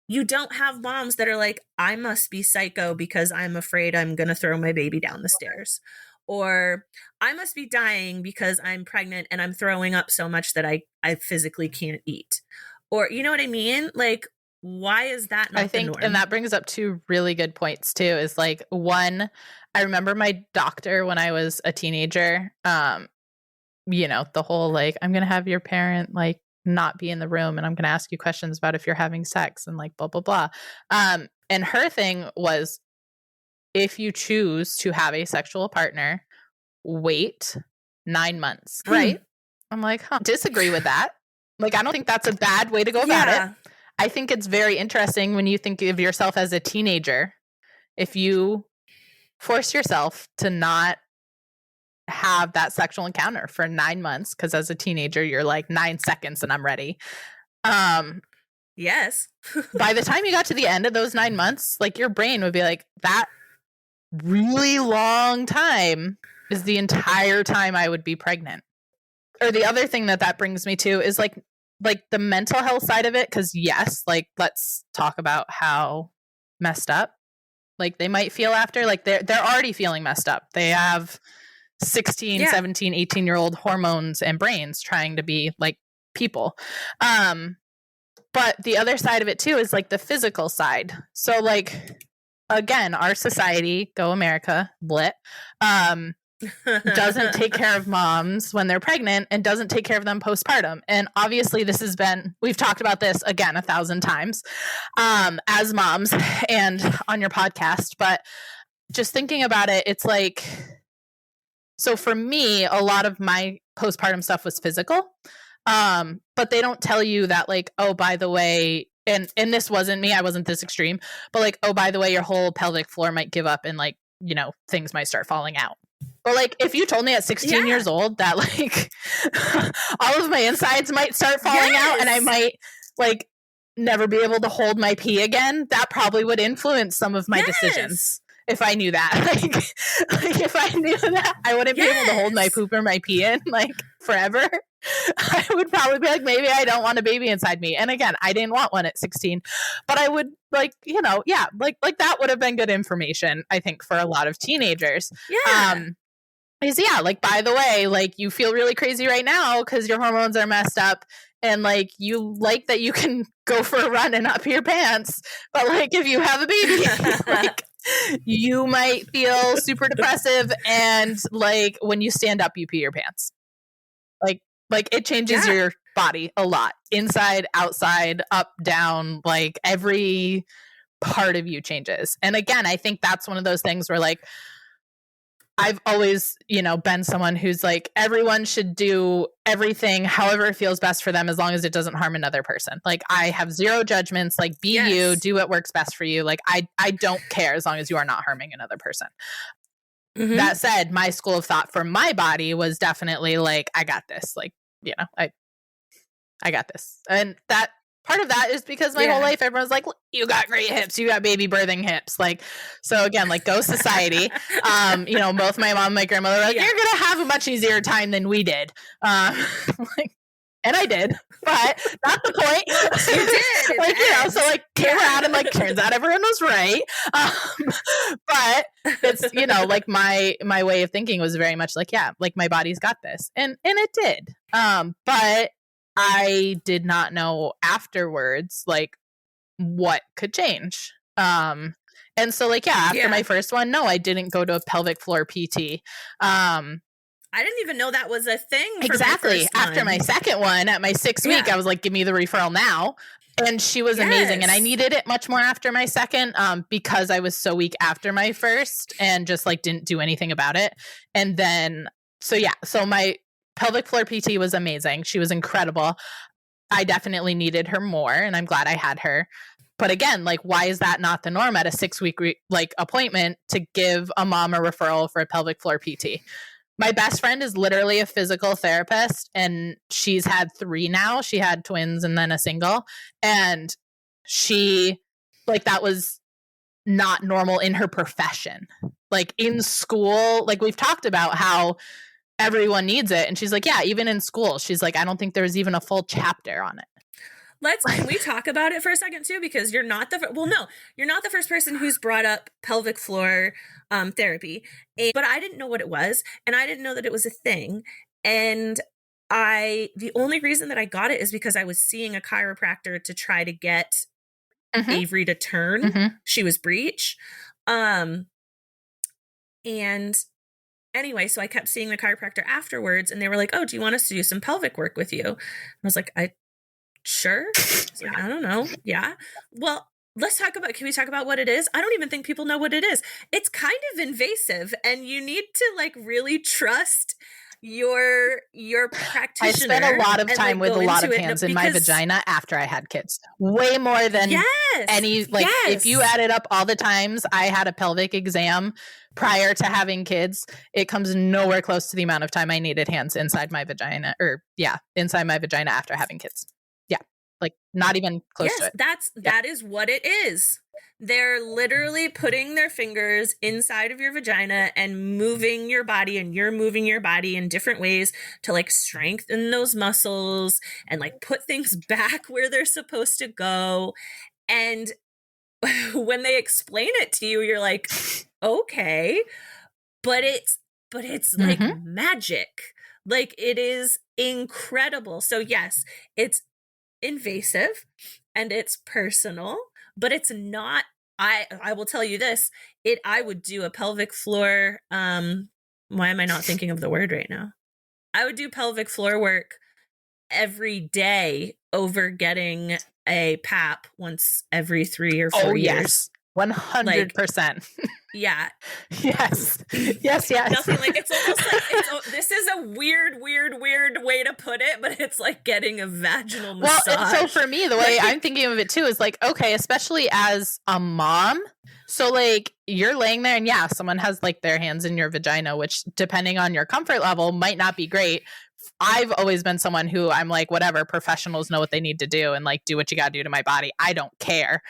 you don't have moms that are like, I must be psycho because I'm afraid I'm going to throw my baby down the stairs. Or I must be dying because I'm pregnant and I'm throwing up so much that I physically can't eat. Or, you know what I mean? Like, Why is that not the norm? And that brings up two really good points too, is like, one, I remember my doctor when I was a teenager, the whole like, I'm going to have your parent like not be in the room and I'm going to ask you questions about if you're having sex and like blah, blah, blah. And her thing was, if you choose to have a sexual partner, wait 9 months. Right. I'm like, disagree with that. Like, I don't think that's a bad way to go about it. I think it's very interesting when you think of yourself as a teenager. If you force yourself to not have that sexual encounter for 9 months, because as a teenager, you're like 9 seconds and I'm ready. Yes. By the time you got to the end of those 9 months, like your brain would be like, that really long time is the entire time I would be pregnant. Or the other thing that brings me to is like the mental health side of it. Cause yes, like let's talk about how messed up like they might feel after, like they're already feeling messed up. They have 16, 17, 18-year-old hormones and brains trying to be like people. But the other side of it too is like the physical side. So like, again, our society, go America, blit, doesn't take care of moms when they're pregnant and doesn't take care of them postpartum. And obviously we've talked about this again 1,000 times as moms and on your podcast, but just thinking about it, it's like, so for me, a lot of my postpartum stuff was physical. But they don't tell you that like, oh, by the way, and this wasn't me, I wasn't this extreme, but like, oh, by the way, your whole pelvic floor might give up and like, things might start falling out. But like, if you told me at 16 years old that like all of my insides might start falling out and I might like never be able to hold my pee again, that probably would influence some of my decisions. If I knew that, like if I knew that I wouldn't be able to hold my poop or my pee in like forever, I would probably be like, maybe I don't want a baby inside me. And again, I didn't want one at 16, but I would like, like that would have been good information, I think, for a lot of teenagers. Is like, by the way, like you feel really crazy right now because your hormones are messed up. And like, you like that you can go for a run and not pee your pants. But like, if you have a baby, like you might feel super depressive. And like, when you stand up, you pee your pants. Like it changes your body a lot. Inside, outside, up, down, like every part of you changes. And again, I think that's one of those things where like, I've always, been someone who's like, everyone should do everything however it feels best for them as long as it doesn't harm another person. Like I have zero judgments, like be you, do what works best for you. Like I don't care as long as you are not harming another person. Mm-hmm. That said, my school of thought for my body was definitely like, I got this. Like, I got this. And that part of that is because my whole life, everyone's like, you got great hips, you got baby birthing hips. Like, so again, like go society. Both my mom and my grandmother were like, you're going to have a much easier time than we did. And I did, but not the point. You did. Like, so like came around and like, turns out everyone was right. But it's, like my way of thinking was very much like, like my body's got this. And it did. But I did not know afterwards, like what could change. And so like, after my first one, no, I didn't go to a pelvic floor PT. I didn't even know that was a thing. Exactly. After my second one at my 6th week, I was like, give me the referral now. And she was amazing. And I needed it much more after my second, because I was so weak after my first and just like didn't do anything about it. And then, so my pelvic floor PT was amazing. She was incredible. I definitely needed her more and I'm glad I had her. But again, like, why is that not the norm at a 6-week appointment to give a mom a referral for a pelvic floor PT? My best friend is literally a physical therapist and she's had 3 now. She had twins and then a single. And she, like, that was not normal in her profession. Like in school, like we've talked about how everyone needs it. And she's like, even in school, she's like, I don't think there's even a full chapter on it. Can we talk about it for a second too? Because you're not the first person who's brought up pelvic floor therapy, but I didn't know what it was. And I didn't know that it was a thing. And the only reason that I got it is because I was seeing a chiropractor to try to get Avery to turn. She was breech. And anyway, so I kept seeing the chiropractor afterwards, and they were like, "Oh, do you want us to do some pelvic work with you?" And I was like, sure. Like, I don't know. Yeah. Well, can we talk about what it is? I don't even think people know what it is. It's kind of invasive, and you need to like really trust your practitioner. I spent a lot of time with a lot of hands in my vagina after I had kids. Way more than any, like, if you added up all the times I had a pelvic exam prior to having kids, it comes nowhere close to the amount of time I needed hands inside my vagina, inside my vagina after having kids. Yeah. Like, not even close to it. That is what it is. They're literally putting their fingers inside of your vagina and moving your body, and you're moving your body in different ways to like strengthen those muscles and like put things back where they're supposed to go. And when they explain it to you, you're like, okay, but it's like magic. Like, it is incredible. So yes, it's invasive and it's personal, but it's not. I will tell you this, I would do a pelvic floor, why am I not thinking of the word right now? I would do pelvic floor work every day over getting a PAP once every 3 or 4 years. 100%. Yeah. Yes. Nothing like, it's almost like this is a weird way to put it, but it's like getting a vaginal massage. Well, and so for me, the way I'm thinking of it too is like, okay, especially as a mom, so like you're laying there and someone has like their hands in your vagina, which depending on your comfort level might not be great. I've always been someone who I'm like, whatever, professionals know what they need to do and like do what you got to do to my body. I don't care.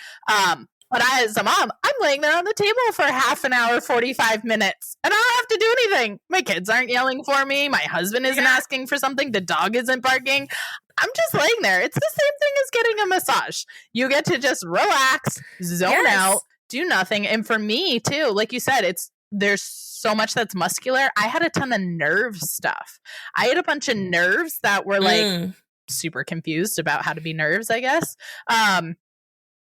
But as a mom, I'm laying there on the table for half an hour, 45 minutes, and I don't have to do anything. My kids aren't yelling for me. My husband isn't asking for something. The dog isn't barking. I'm just laying there. It's the same thing as getting a massage. You get to just relax, zone out, do nothing. And for me too, like you said, there's so much that's muscular. I had a ton of nerve stuff. I had a bunch of nerves that were like super confused about how to be nerves, I guess.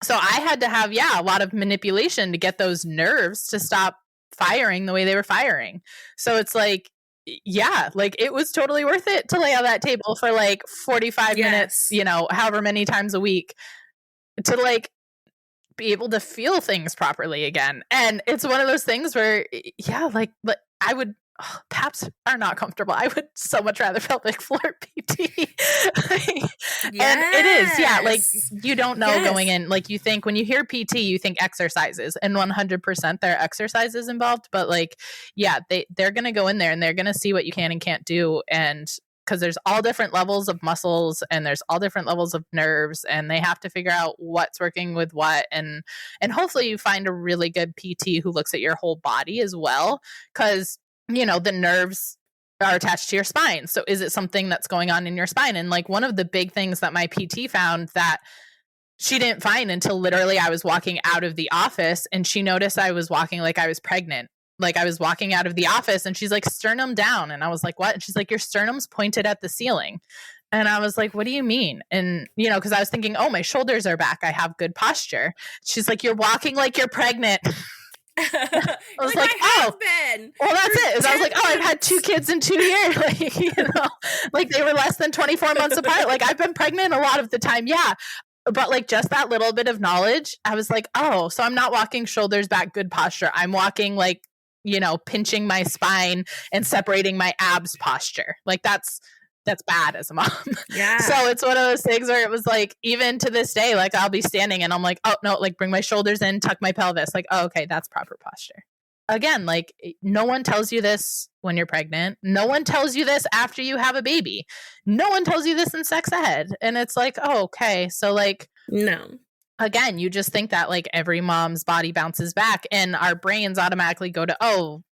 So I had to have, a lot of manipulation to get those nerves to stop firing the way they were firing. So it's like, like it was totally worth it to lay on that table for like 45 minutes, however many times a week, to like be able to feel things properly again. And it's one of those things where, like I would, PAPs are not comfortable. I would so much rather pelvic floor PT. And it is, like you don't know going in. Like you think when you hear PT, you think exercises, and 100% there are exercises involved. But like, they're going to go in there and they're going to see what you can and can't do. And because there's all different levels of muscles and there's all different levels of nerves, and they have to figure out what's working with what. And hopefully you find a really good PT who looks at your whole body as well. Because the nerves are attached to your spine. So is it something that's going on in your spine? And like one of the big things that my PT found that she didn't find until literally I was walking out of the office, and she noticed I was walking like I was pregnant. Like I was walking out of the office and she's like, sternum down. And I was like, what? And she's like, your sternum's pointed at the ceiling. And I was like, what do you mean? And, because I was thinking, oh, my shoulders are back. I have good posture. She's like, you're walking like you're pregnant. I was like, been. Well, that's it. I was like, oh, I've had 2 kids in 2 years. Like, like they were less than 24 months apart. Like I've been pregnant a lot of the time. Yeah. But like just that little bit of knowledge, I was like, oh, so I'm not walking shoulders back, good posture. I'm walking like, pinching my spine and separating my abs posture. Like that's bad as a mom. Yeah. So it's one of those things where it was like, even to this day, like I'll be standing and I'm like, oh no, like bring my shoulders in, tuck my pelvis. Like, oh, okay, that's proper posture. Again, like no one tells you this when you're pregnant. No one tells you this after you have a baby. No one tells you this in sex ed. And it's like, oh, okay. So like, no. Again, you just think that like every mom's body bounces back, and our brains automatically go to, oh,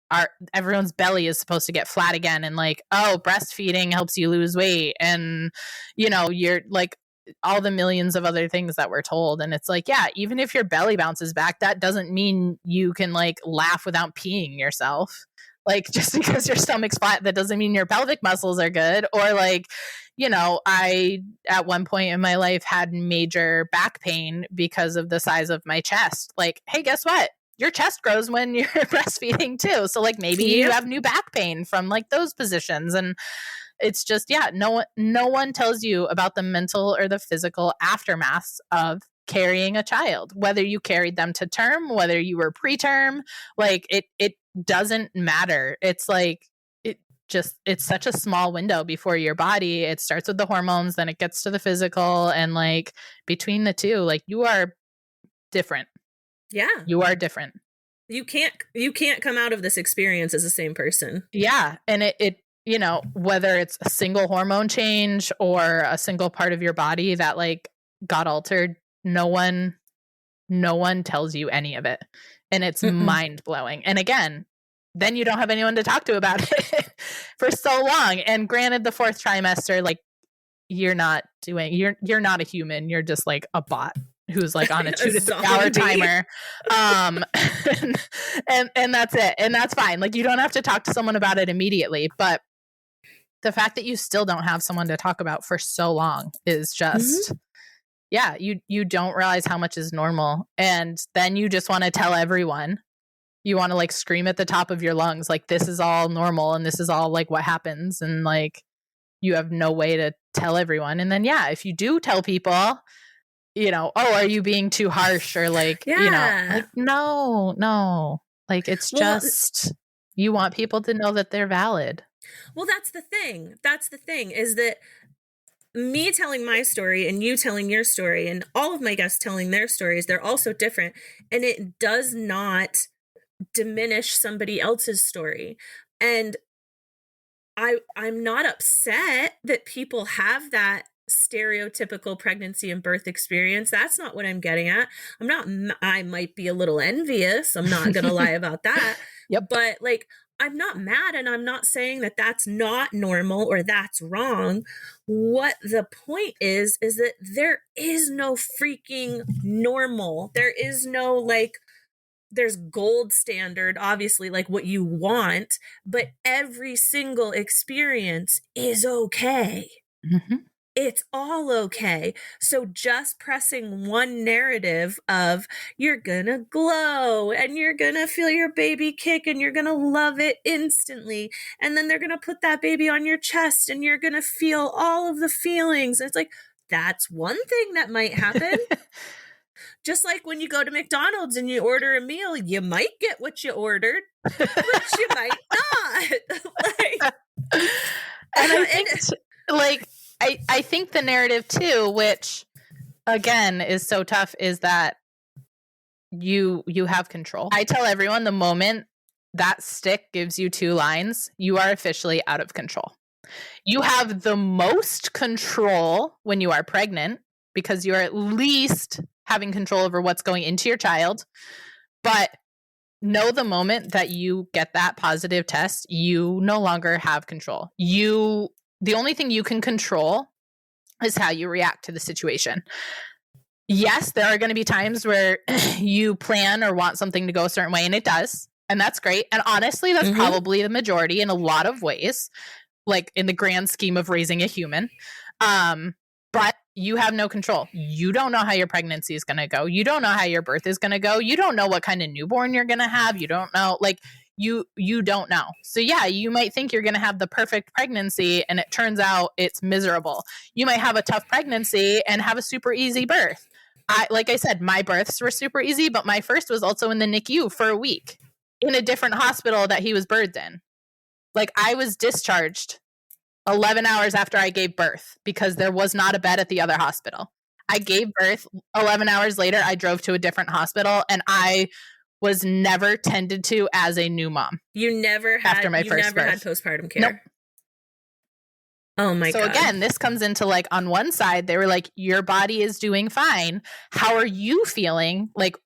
everyone's belly is supposed to get flat again, and like, oh, breastfeeding helps you lose weight, and you're like all the millions of other things that we're told. And it's like, even if your belly bounces back, that doesn't mean you can like laugh without peeing yourself. Like, just because your stomach's flat, that doesn't mean your pelvic muscles are good. Or like, you know, I, at one point in my life, had major back pain because of the size of my chest. Like, hey, guess what? Your chest grows when you're breastfeeding too. So like maybe you have new back pain from like those positions. And it's just, yeah, no one tells you about the mental or the physical aftermaths of carrying a child, whether you carried them to term, whether you were preterm, like it doesn't matter. It's like, it's such a small window before your body. It starts with the hormones, then it gets to the physical, and like between the two, like you are different. Yeah. You are different. You can't come out of this experience as the same person. Yeah. And it you know, whether it's a single hormone change or a single part of your body that like got altered, no one tells you any of it. And it's mind blowing. And again, then you don't have anyone to talk to about it for so long. And granted, the fourth trimester, like you're not a human. You're just like a bot who's like on a 2 to 3 hour timer. And that's it. And that's fine. Like you don't have to talk to someone about it immediately. But the fact that you still don't have someone to talk about for so long is just, yeah, you don't realize how much is normal. And then you just want to tell everyone. You want to like scream at the top of your lungs, like this is all normal and this is all like what happens. And like you have no way to tell everyone. And then, yeah, if you do tell people, you know, oh, are you being too harsh? Or like, you know, like, no, like it's just, you want people to know that they're valid. Well, that's the thing is that me telling my story and you telling your story and all of my guests telling their stories, they're also different. And it does not diminish somebody else's story. And I'm not upset that people have that stereotypical pregnancy and birth experience. That's not what I'm getting at. I might be a little envious. I'm not going to lie about that. Yep. But like, I'm not mad, and I'm not saying that that's not normal or that's wrong. What the point is that there is no freaking normal. There is no like, there's gold standard, obviously, like what you want, but every single experience is okay. It's all okay. So just pressing one narrative of you're gonna glow and you're gonna feel your baby kick and you're gonna love it instantly. And then they're gonna put that baby on your chest and you're gonna feel all of the feelings. It's like, that's one thing that might happen. Just like when you go to McDonald's and you order a meal, you might get what you ordered, but you might not. Like, and I think, like, I think the narrative too, which again is so tough, is that you have control. I tell everyone the moment that stick gives you 2 lines, you are officially out of control. You have the most control when you are pregnant because you are at least having control over what's going into your child. But know the moment that you get that positive test, you no longer have control. The only thing you can control is how you react to the situation. Yes, there are going to be times where you plan or want something to go a certain way, and it does. And that's great. And honestly, that's probably the majority in a lot of ways, like in the grand scheme of raising a human. But you have no control. You don't know how your pregnancy is going to go. You don't know how your birth is going to go. You don't know what kind of newborn you're going to have. You don't know, like, you don't know. So yeah, you might think you're going to have the perfect pregnancy and it turns out it's miserable. You might have a tough pregnancy and have a super easy birth. Like I said, my births were super easy, but my first was also in the NICU for a week in a different hospital that he was birthed in. Like I was discharged 11 hours after I gave birth because there was not a bed at the other hospital. I gave birth 11 hours later. I drove to a different hospital and I was never tended to as a new mom. You never had after my first birth. Had postpartum care. Nope. Oh my God. So again, this comes into like on one side, they were like, your body is doing fine. How are you feeling? Like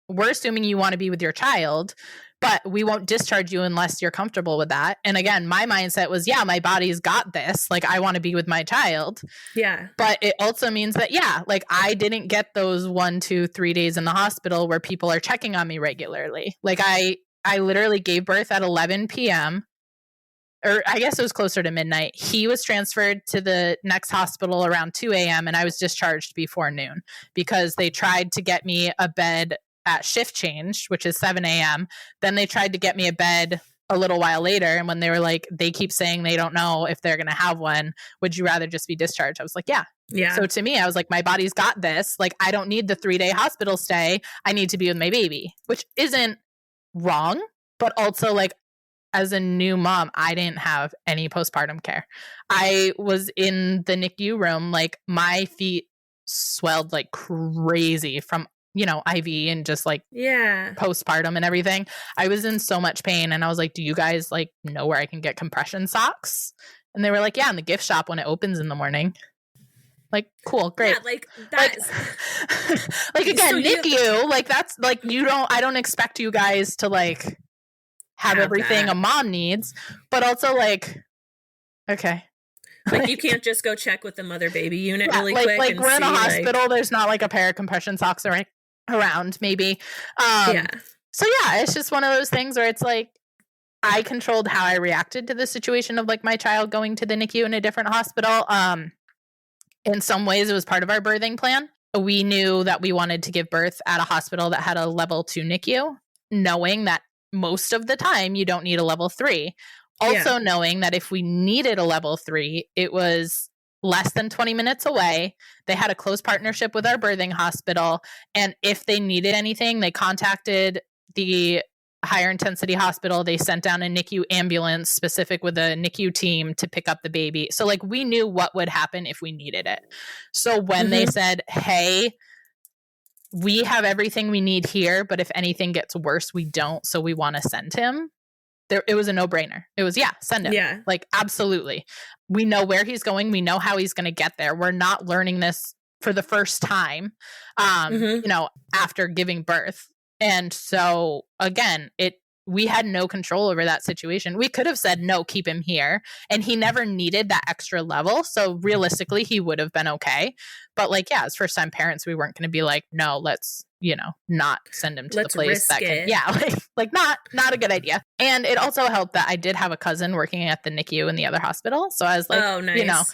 we're assuming you want to be with your child, but we won't discharge you unless you're comfortable with that. And again, my mindset was, yeah, my body's got this. Like I want to be with my child. Yeah. But it also means that, yeah, like I didn't get those 1, 2, 3 days in the hospital where people are checking on me regularly. Like I I literally gave birth at 11 p.m. or I guess it was closer to midnight. He was transferred to the next hospital around 2 a.m. and I was discharged before noon because they tried to get me a bed at shift change, which is 7 a.m. Then they tried to get me a bed a little while later. And when they were like, they keep saying they don't know if they're going to have one, would you rather just be discharged? I was like, yeah. So to me, I was like, my body's got this. Like, I don't need the 3-day hospital stay. I need to be with my baby, which isn't wrong, but also like, as a new mom, I didn't have any postpartum care. I was in the NICU room, like my feet swelled like crazy from, IV and just like postpartum and everything. I was in so much pain and I was like, do you guys like know where I can get compression socks? And they were like, yeah, in the gift shop when it opens in the morning. Like, cool, great. Yeah, like that's like again, so NICU, like that's like I don't expect you guys to like have everything a mom needs, but also like, okay. Like you can't just go check with the mother baby unit really quick. Like we're in a hospital, there's not like a pair of compression socks around maybe. So yeah, it's just one of those things where it's like, I controlled how I reacted to the situation of like my child going to the NICU in a different hospital. In some ways it was part of our birthing plan. We knew that we wanted to give birth at a hospital that had a level 2 NICU, knowing that most of the time you don't need a level 3. Also knowing that if we needed a level 3, it was less than 20 minutes away. They had a close partnership with our birthing hospital. And if they needed anything, they contacted the higher intensity hospital. They sent down a NICU ambulance specific with a NICU team to pick up the baby. So like we knew what would happen if we needed it. So when they said, hey, we have everything we need here, but if anything gets worse, we don't. So we want to send him. It was a no-brainer. It was, send him. Yeah. Like, absolutely. We know where he's going. We know how he's going to get there. We're not learning this for the first time, after giving birth. And so, again, we had no control over that situation. We could have said, no, keep him here. And he never needed that extra level. So realistically, he would have been okay. But like, as first time parents, we weren't going to be like, no, let's, not send him to the place that can, like not a good idea. And it also helped that I did have a cousin working at the NICU in the other hospital. So I was like, oh, nice.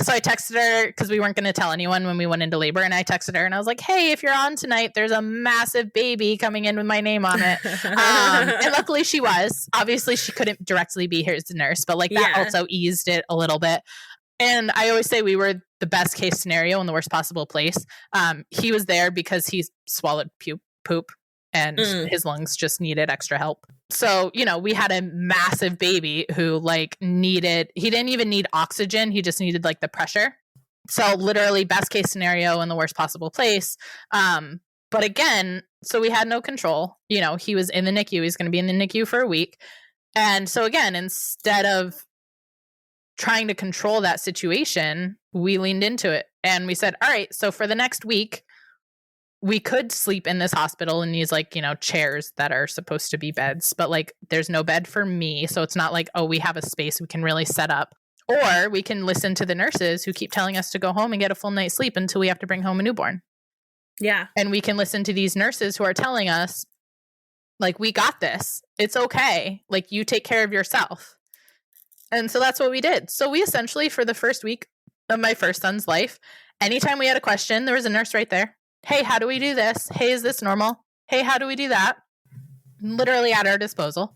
So I texted her because we weren't going to tell anyone when we went into labor. And I texted her and I was like, hey, if you're on tonight, there's a massive baby coming in with my name on it. And luckily she was. Obviously she couldn't directly be here as a nurse, but like that also eased it a little bit. And I always say we were the best case scenario in the worst possible place. He was there because he swallowed poop and his lungs just needed extra help. So, we had a massive baby who he didn't even need oxygen. He just needed like the pressure. So literally best case scenario in the worst possible place. But again, so we had no control. He was in the NICU. He's going to be in the NICU for a week. And so again, instead of trying to control that situation, we leaned into it and we said, all right, so for the next week, we could sleep in this hospital in these chairs that are supposed to be beds, but there's no bed for me. So it's not like, oh, we have a space we can really set up. Or we can listen to the nurses who keep telling us to go home and get a full night's sleep until we have to bring home a newborn. Yeah. And we can listen to these nurses who are telling us, we got this. It's okay. You take care of yourself. And so that's what we did. So we essentially, for the first week of my first son's life, anytime we had a question, there was a nurse right there. Hey, how do we do this? Hey, is this normal? Hey, how do we do that? Literally at our disposal.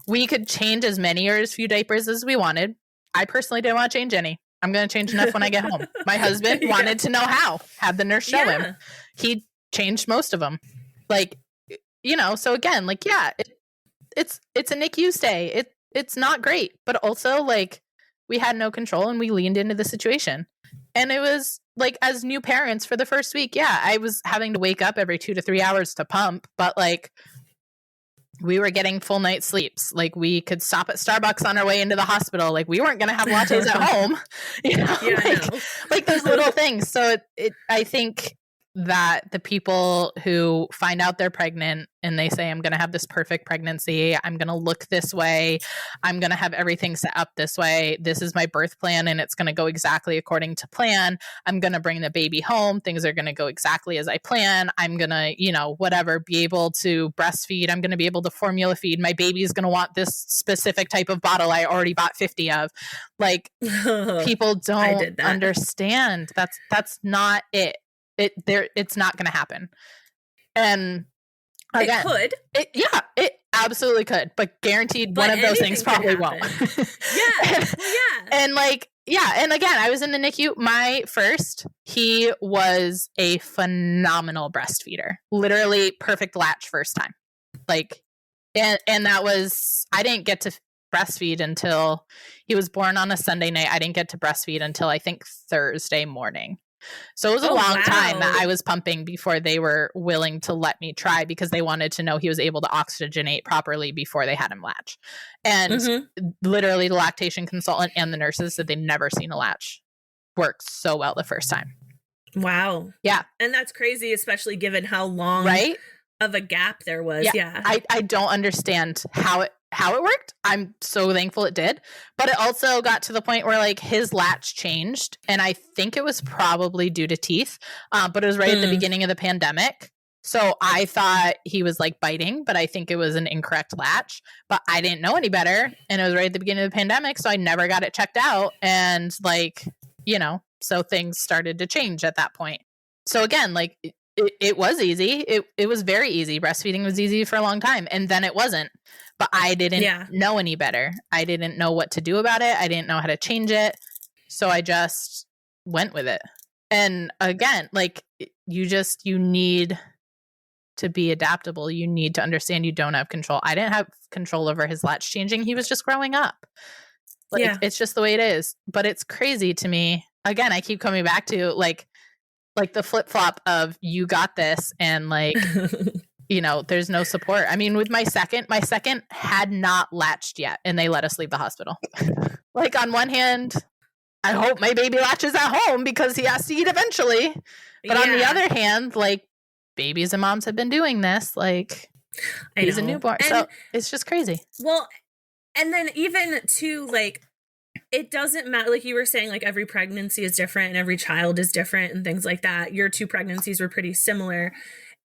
We could change as many or as few diapers as we wanted. I personally didn't want to change any. I'm going to change enough when I get home. My husband wanted to know how. Had the nurse show him. He changed most of them. So again, it's a NICU stay. It's not great, but also we had no control and we leaned into the situation. And it was as new parents for the first week, I was having to wake up every 2 to 3 hours to pump, but we were getting full night sleeps. We could stop at Starbucks on our way into the hospital. We weren't going to have lattes at home, those little things. So I think that the people who find out they're pregnant and they say, I'm going to have this perfect pregnancy, I'm going to look this way, I'm going to have everything set up this way, this is my birth plan and it's going to go exactly according to plan, I'm going to bring the baby home, things are going to go exactly as I plan, I'm going to, whatever, be able to breastfeed, I'm going to be able to formula feed, my baby's going to want this specific type of bottle I already bought 50 of. Like, people don't understand. That's not it. It's not going to happen. And again, it could. It absolutely could, but guaranteed one of those things probably won't. Yeah. And and again, I was in the NICU. My first, he was a phenomenal breastfeeder. Literally perfect latch first time. And that was, I didn't get to breastfeed until he was born on a Sunday night. I didn't get to breastfeed until I think Thursday morning. So it was a long time that I was pumping before they were willing to let me try, because they wanted to know he was able to oxygenate properly before they had him latch. And literally the lactation consultant and the nurses said they'd never seen a latch work so well the first time. Wow. Yeah. And that's crazy, especially given how long of a gap there was. Yeah. I don't understand how it worked. I'm so thankful it did. But it also got to the point where his latch changed. And I think it was probably due to teeth. But it was right at the beginning of the pandemic. So I thought he was biting, but I think it was an incorrect latch. But I didn't know any better. And it was right at the beginning of the pandemic. So I never got it checked out. And so things started to change at that point. So again, it was easy. It was very easy. Breastfeeding was easy for a long time. And then it wasn't. But I didn't know any better. I didn't know what to do about it. I didn't know how to change it. So I just went with it. And again, you need to be adaptable. You need to understand you don't have control. I didn't have control over his latch changing. He was just growing up. It's just the way it is. But it's crazy to me. Again, I keep coming back to the flip-flop of you got this and there's no support. I mean, with my second had not latched yet and they let us leave the hospital. On one hand, I hope my baby latches at home because he has to eat eventually. But on the other hand, babies and moms have been doing this. He's a newborn. And so it's just crazy. Well, and then even too, it doesn't matter. Like you were saying, every pregnancy is different and every child is different and things like that. Your two pregnancies were pretty similar.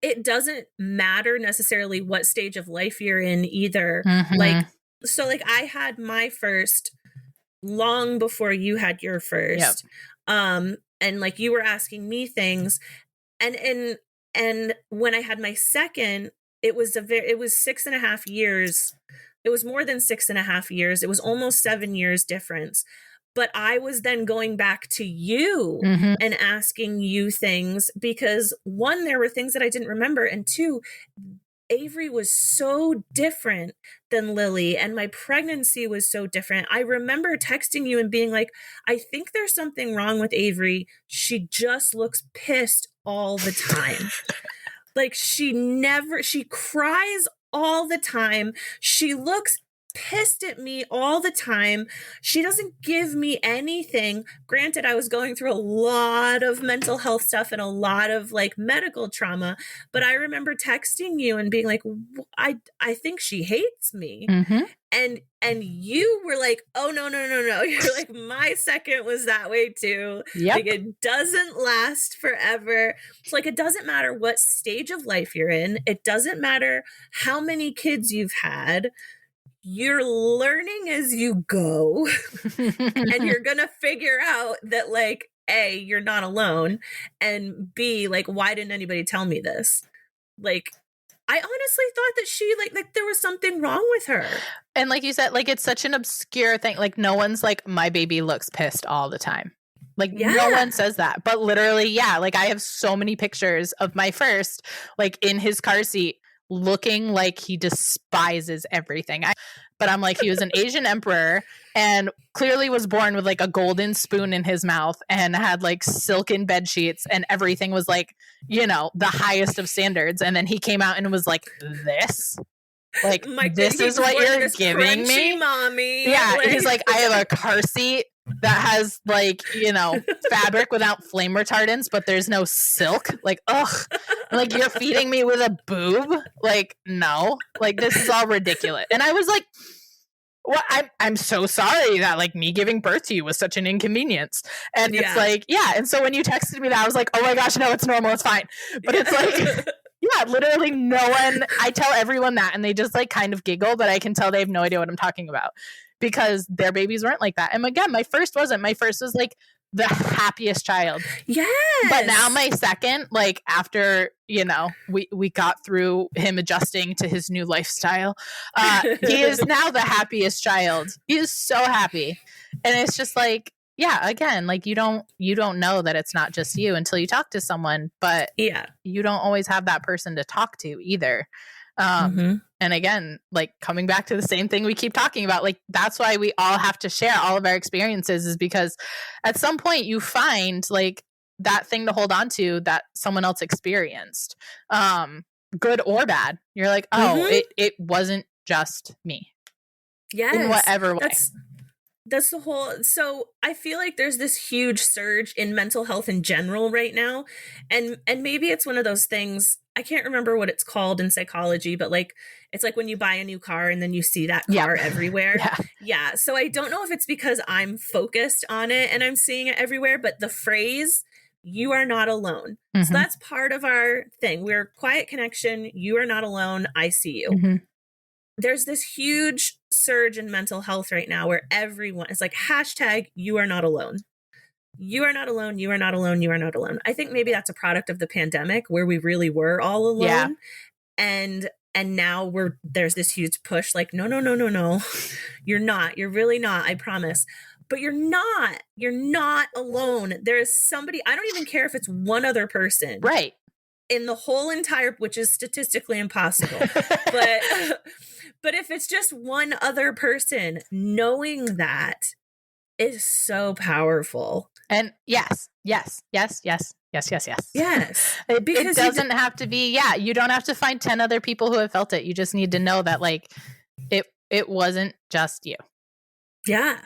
It doesn't matter necessarily what stage of life you're in either. I had my first long before you had your first. Yep. And you were asking me things and when I had my second, it was 6.5 years. It was more than 6.5 years. It was almost 7 years difference. But I was then going back to you and asking you things because one, there were things that I didn't remember. And two, Avery was so different than Lily and my pregnancy was so different. I remember texting you and being like, I think there's something wrong with Avery. She just looks pissed all the time. She cries all the time. She looks pissed at me all the time. She doesn't give me anything. Granted, I was going through a lot of mental health stuff and a lot of medical trauma, but I remember texting you and being like, I think she hates me. And you were like, oh, no. You're like, my second was that way too. Yep. It doesn't last forever. It's it doesn't matter what stage of life you're in. It doesn't matter how many kids you've had. You're learning as you go and you're going to figure out that A, you're not alone, and B, why didn't anybody tell me this? I honestly thought that she there was something wrong with her. And like you said, it's such an obscure thing. No one's my baby looks pissed all the time. No one says that, but literally, I have so many pictures of my first, in his car seat, looking like he despises everything. But I'm he was an Asian emperor and clearly was born with a golden spoon in his mouth and had silken bed sheets and everything was the highest of standards. And then he came out and was this. This is what you're giving me, mommy. Yeah, he's I have a car seat that has like, fabric without flame retardants, but there's no silk. Like, ugh. Like, you're feeding me with a boob? Like, no. Like, this is all ridiculous. And I was like, well, I'm so sorry that like me giving birth to you was such an inconvenience. And it's like, yeah. And so when you texted me that, I was like, oh my gosh, no, it's normal. It's fine. But it's like, yeah, literally no one, I tell everyone that and they just like kind of giggle, but I can tell they have no idea what I'm talking about because their babies weren't like that. And again, my first wasn't. My first was like the happiest child. Yes. But now my second, like after, we got through him adjusting to his new lifestyle, he is now the happiest child. He is so happy. And it's just like, yeah, again, like you don't know that it's not just you until you talk to someone, but you don't always have that person to talk to either. And again, like coming back to the same thing we keep talking about, like that's why we all have to share all of our experiences, is because at some point you find like that thing to hold on to that someone else experienced, good or bad. You're like, oh, it wasn't just me. Yes. In whatever way. That's the whole. So I feel like there's this huge surge in mental health in general right now. And maybe it's one of those things, I can't remember what it's called in psychology, but like, it's like when you buy a new car and then you see that car everywhere. Yeah. So I don't know if it's because I'm focused on it and I'm seeing it everywhere, but the phrase, you are not alone. So that's part of our thing. We're quiet connection. You are not alone. I see you. There's this huge surge in mental health right now where everyone is like, hashtag, you are not alone. You are not alone. You are not alone. You are not alone. I think maybe that's a product of the pandemic where we really were all alone. Yeah. And now there's this huge push like, no. You're not. You're really not. I promise. But you're not. You're not alone. There is somebody, I don't even care if it's one other person. Right. In the whole entire, which is statistically impossible. But if it's just one other person, knowing that is so powerful. And yes. Because it doesn't have to be, you don't have to find 10 other people who have felt it. You just need to know that like it wasn't just you. Yeah.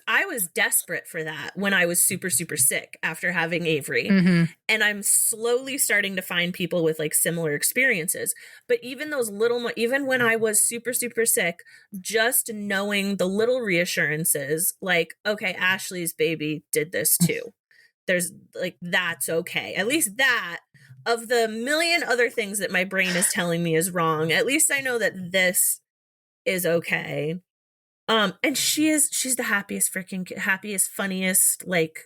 I was desperate for that when I was super, super sick after having Avery. And I'm slowly starting to find people with like similar experiences. But even those even when I was super, super sick, just knowing the little reassurances, like, okay, Ashley's baby did this too. There's like, that's okay. At least that, of the million other things that my brain is telling me is wrong, at least I know that this is okay. And she's the happiest, funniest, like,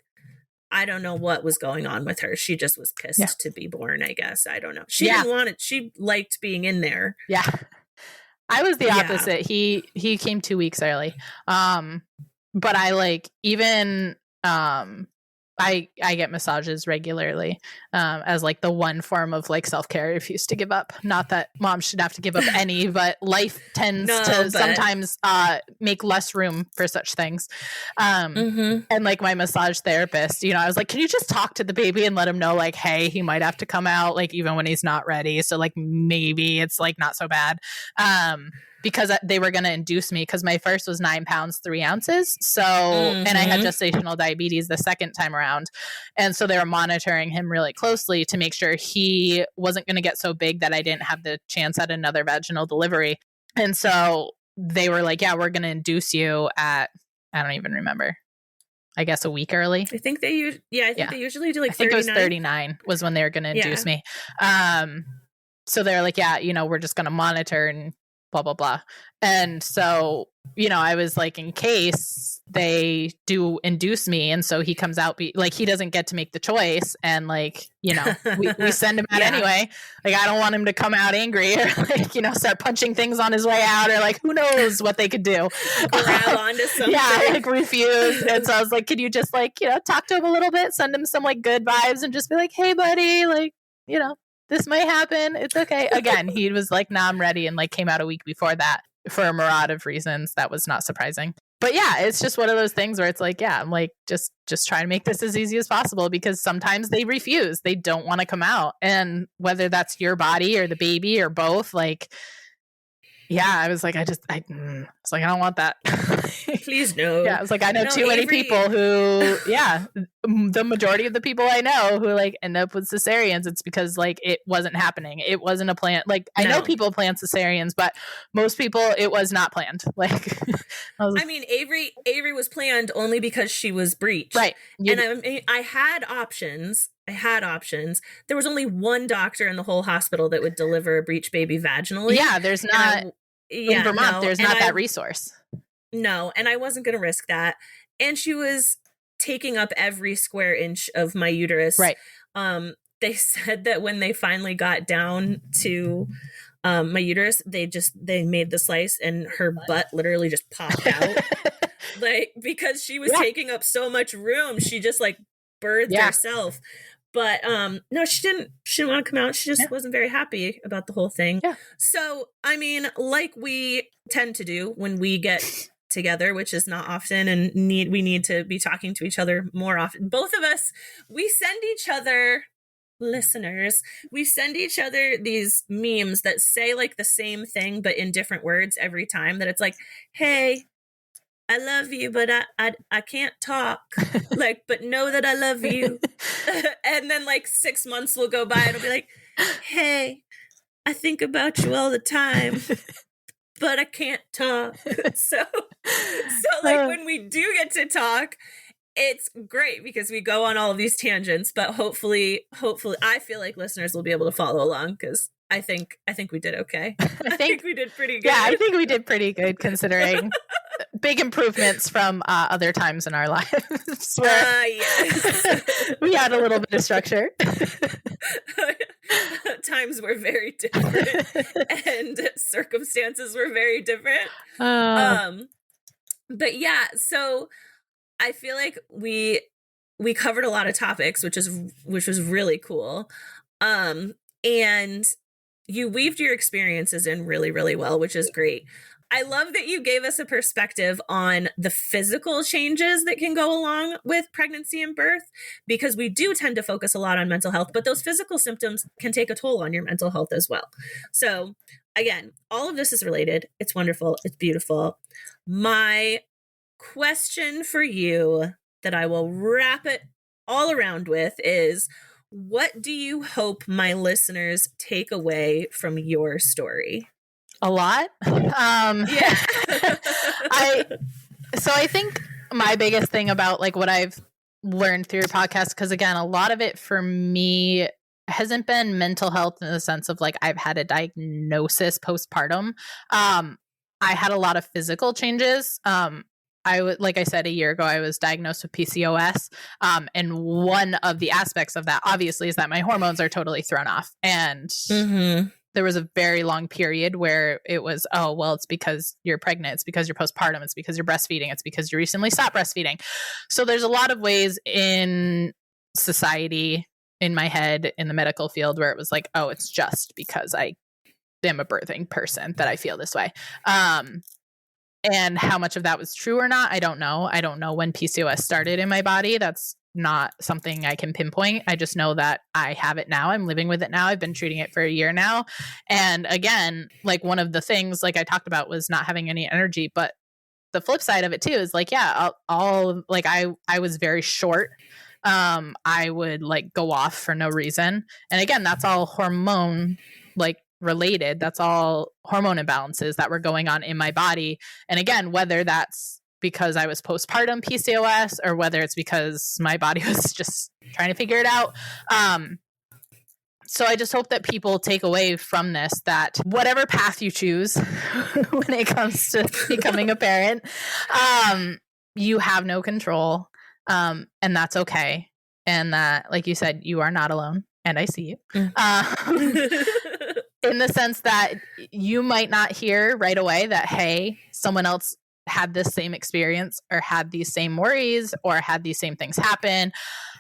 I don't know what was going on with her. She just was pissed to be born, I guess. I don't know. She didn't want it. She liked being in there. Yeah. I was the opposite. He came 2 weeks early. But I like, even, I get massages regularly, as like the one form of like self-care I refuse to give up. Not that mom should have to give up any, but life tends to sometimes make less room for such things. And like my massage therapist, I was like, can you just talk to the baby and let him know like, hey, he might have to come out like even when he's not ready. So like maybe it's like not so bad. Because they were going to induce me, because my first was 9 pounds, 3 ounces. So, and I had gestational diabetes the second time around. And so they were monitoring him really closely to make sure he wasn't going to get so big that I didn't have the chance at another vaginal delivery. And so they were like, yeah, we're going to induce you at, I don't even remember, I guess a week early. I think they usually do like 39. I think it was 39 was when they were going to induce me. So they're like, yeah, we're just going to monitor and blah, blah, blah. And so, I was like, in case they do induce me. And so he comes out, he doesn't get to make the choice. And like, we send him out anyway. Like, I don't want him to come out angry or like, start punching things on his way out, or like, who knows what they could do. Grab onto something. Like refuse. And so I was like, can you just like, talk to him a little bit, send him some like good vibes and just be like, hey buddy, like, this might happen. It's okay. Again, he was like, nah, I'm ready. And like came out a week before that for a myriad of reasons. That was not surprising. But yeah, it's just one of those things where it's like, I'm like, just try to make this as easy as possible, because sometimes they refuse. They don't want to come out. And whether that's your body or the baby or both, like Yeah, I was like, I don't want that. Please no. Yeah, I was like, I know No, too many Avery- people who, the majority of the people I know who like end up with cesareans, it's because like it wasn't happening. It wasn't a plan. Like I know people plan cesareans, but most people it was not planned. Like, I mean, Avery was planned only because she was breached, right? And I had options. There was only one doctor in the whole hospital that would deliver a breech baby vaginally. Yeah, there's not. In Vermont, there's not that resource. No, and I wasn't going to risk that. And she was taking up every square inch of my uterus. Right. They said that when they finally got down to my uterus, they made the slice and her butt literally just popped out. Like, because she was taking up so much room, she just like birthed herself. But no, she didn't want to come out. She just wasn't very happy about the whole thing. Yeah. So, I mean, like we tend to do when we get together, which is not often, and we need to be talking to each other more often. Both of us, we send each other, listeners, we send each other these memes that say like the same thing, but in different words every time. That it's like, hey, I love you, but I can't talk. Like, but know that I love you. And then like 6 months will go by and it'll be like, hey, I think about you all the time, but I can't talk. So like when we do get to talk, it's great because we go on all of these tangents, but hopefully I feel like listeners will be able to follow along because I think we did okay. I think we did pretty good. Yeah, I think we did pretty good considering big improvements from other times in our lives where yes. we had a little bit of structure. Times were very different and circumstances were very different. But yeah, so I feel like we covered a lot of topics, which was really cool. And you weaved your experiences in really, really well, which is great. I love that you gave us a perspective on the physical changes that can go along with pregnancy and birth, because we do tend to focus a lot on mental health, but those physical symptoms can take a toll on your mental health as well. So again, all of this is related. It's wonderful. It's beautiful. My question for you that I will wrap it all around with is, what do you hope my listeners take away from your story? A lot. Yeah. I think my biggest thing about like what I've learned through your podcast, because again, a lot of it for me hasn't been mental health in the sense of like I've had a diagnosis postpartum. I had a lot of physical changes. Like I said, a year ago, I was diagnosed with PCOS. And one of the aspects of that, obviously, is that my hormones are totally thrown off. And there was a very long period where it was, oh, well, it's because you're pregnant. It's because you're postpartum. It's because you're breastfeeding. It's because you recently stopped breastfeeding. So there's a lot of ways in society, in my head, in the medical field, where it was like, oh, it's just because I am a birthing person that I feel this way. And how much of that was true or not, I don't know. I don't know when PCOS started in my body. That's not something I can pinpoint. I just know that I have it now. I'm living with it now. I've been treating it for a year now. And again, like one of the things like I talked about was not having any energy, but the flip side of it too is like, yeah, I'll like, I was very short. I would like go off for no reason. And again, that's all hormone like related. That's all hormone imbalances that were going on in my body. And again, whether that's because I was postpartum PCOS or whether it's because my body was just trying to figure it out. So I just hope that people take away from this that whatever path you choose when it comes to becoming a parent, you have no control. And that's okay. And that, like you said, you are not alone. And I see you. In the sense that you might not hear right away that, hey, someone else had this same experience or had these same worries or had these same things happen,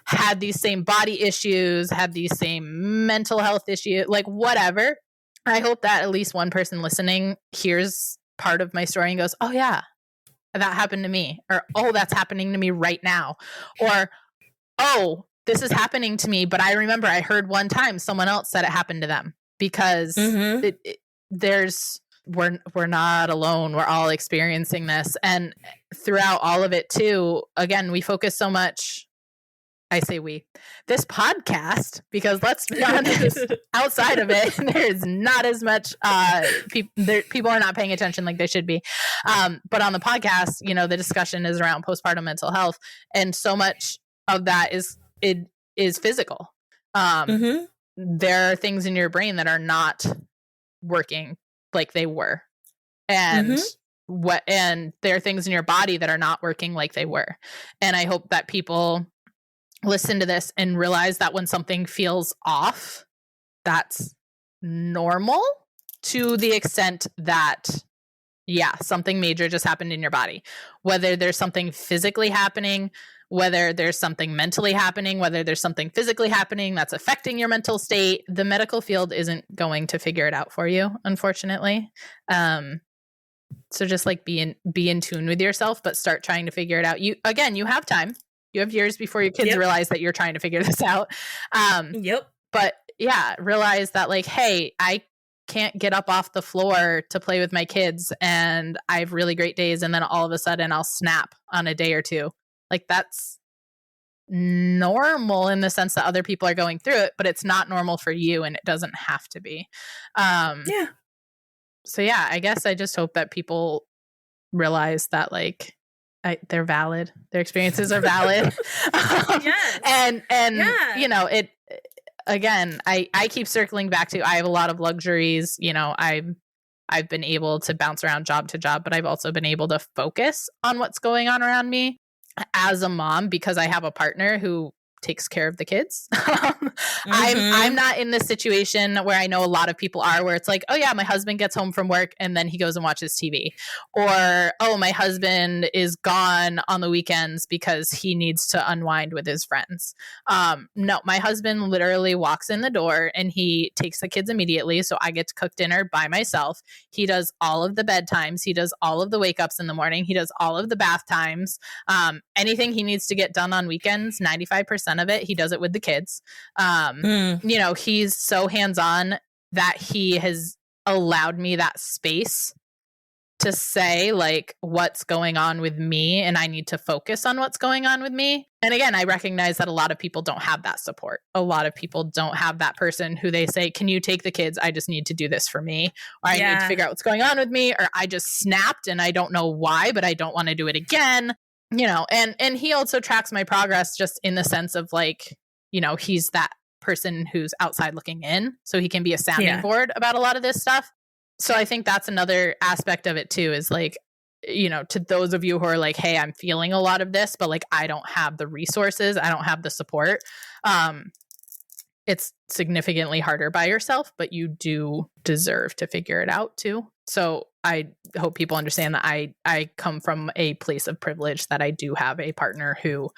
had these same body issues, had these same mental health issues, like whatever. I hope that at least one person listening hears part of my story and goes, oh yeah, that happened to me, or, oh, that's happening to me right now, or, oh, this is happening to me, but I remember I heard one time someone else said it happened to them, because there's we're not alone. We're all experiencing this. And throughout all of it too, again, we focus so much. I say this podcast, because let's be honest, outside of it, there's not as much, people are not paying attention like they should be. But on the podcast, the discussion is around postpartum mental health. And so much of that is physical. There are things in your brain that are not working like they were. And and there are things in your body that are not working like they were. And I hope that people listen to this and realize that when something feels off, that's normal, to the extent that, something major just happened in your body. Whether there's something physically happening, whether there's something mentally happening, whether there's something physically happening that's affecting your mental state, the medical field isn't going to figure it out for you, unfortunately. So just like be in tune with yourself, but start trying to figure it out. You have time. You have years before your kids realize that you're trying to figure this out. But realize that, like, hey, I can't get up off the floor to play with my kids, and I have really great days, and then all of a sudden I'll snap on a day or two. Like, that's normal in the sense that other people are going through it, but it's not normal for you, and it doesn't have to be. So I guess I just hope that people realize that, like, they're valid. Their experiences are valid. And it, again, I keep circling back to, I have a lot of luxuries. I've been able to bounce around job to job, but I've also been able to focus on what's going on around me as a mom, because I have a partner who takes care of the kids. I'm not in this situation where I know a lot of people are, where it's like, oh yeah, my husband gets home from work and then he goes and watches TV, or oh, my husband is gone on the weekends because he needs to unwind with his friends. No, my husband literally walks in the door and he takes the kids immediately, so I get to cook dinner by myself. He does all of the bedtimes, he does all of the wake ups in the morning, he does all of the bath times. Anything he needs to get done on weekends, 95% of it, he does it with the kids. He's so hands-on that he has allowed me that space to say, like, what's going on with me, and I need to focus on what's going on with me. And again, I recognize that a lot of people don't have that support. A lot of people don't have that person who they say, can you take the kids? I just need to do this for me. Or I need to figure out what's going on with me. Or I just snapped and I don't know why, but I don't want to do it again. And he also tracks my progress, just in the sense of, like, he's that person who's outside looking in, so he can be a sounding board about a lot of this stuff. So I think that's another aspect of it too, is like, to those of you who are like, hey, I'm feeling a lot of this, but like, I don't have the resources, I don't have the support. It's significantly harder by yourself, but you do deserve to figure it out too. So I hope people understand that I come from a place of privilege, that I do have a partner who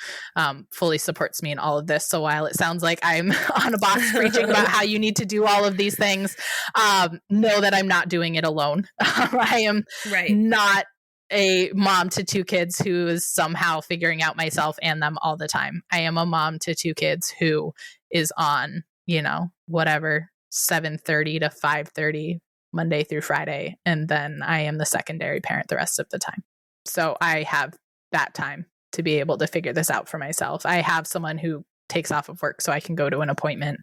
fully supports me in all of this. So while it sounds like I'm on a box preaching about how you need to do all of these things, know that I'm not doing it alone. I am not a mom to 2 kids who is somehow figuring out myself and them all the time. I am a mom to 2 kids who is on, whatever, 7:30 to 5:30 Monday through Friday. And then I am the secondary parent the rest of the time. So I have that time to be able to figure this out for myself. I have someone who takes off of work so I can go to an appointment,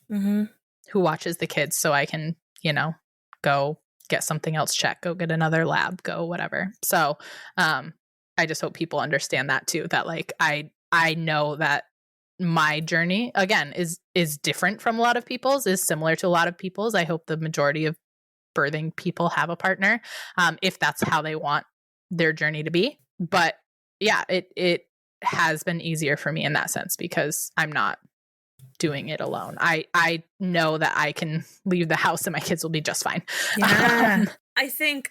who watches the kids so I can, go get something else checked, go get another lab, go whatever. So I just hope people understand that too, that like, I know that my journey, again, is different from a lot of people's, is similar to a lot of people's. I hope the majority of birthing people have a partner, if that's how they want their journey to be. But yeah, it has been easier for me in that sense, because I'm not doing it alone. I know that I can leave the house and my kids will be just fine. Yeah. I think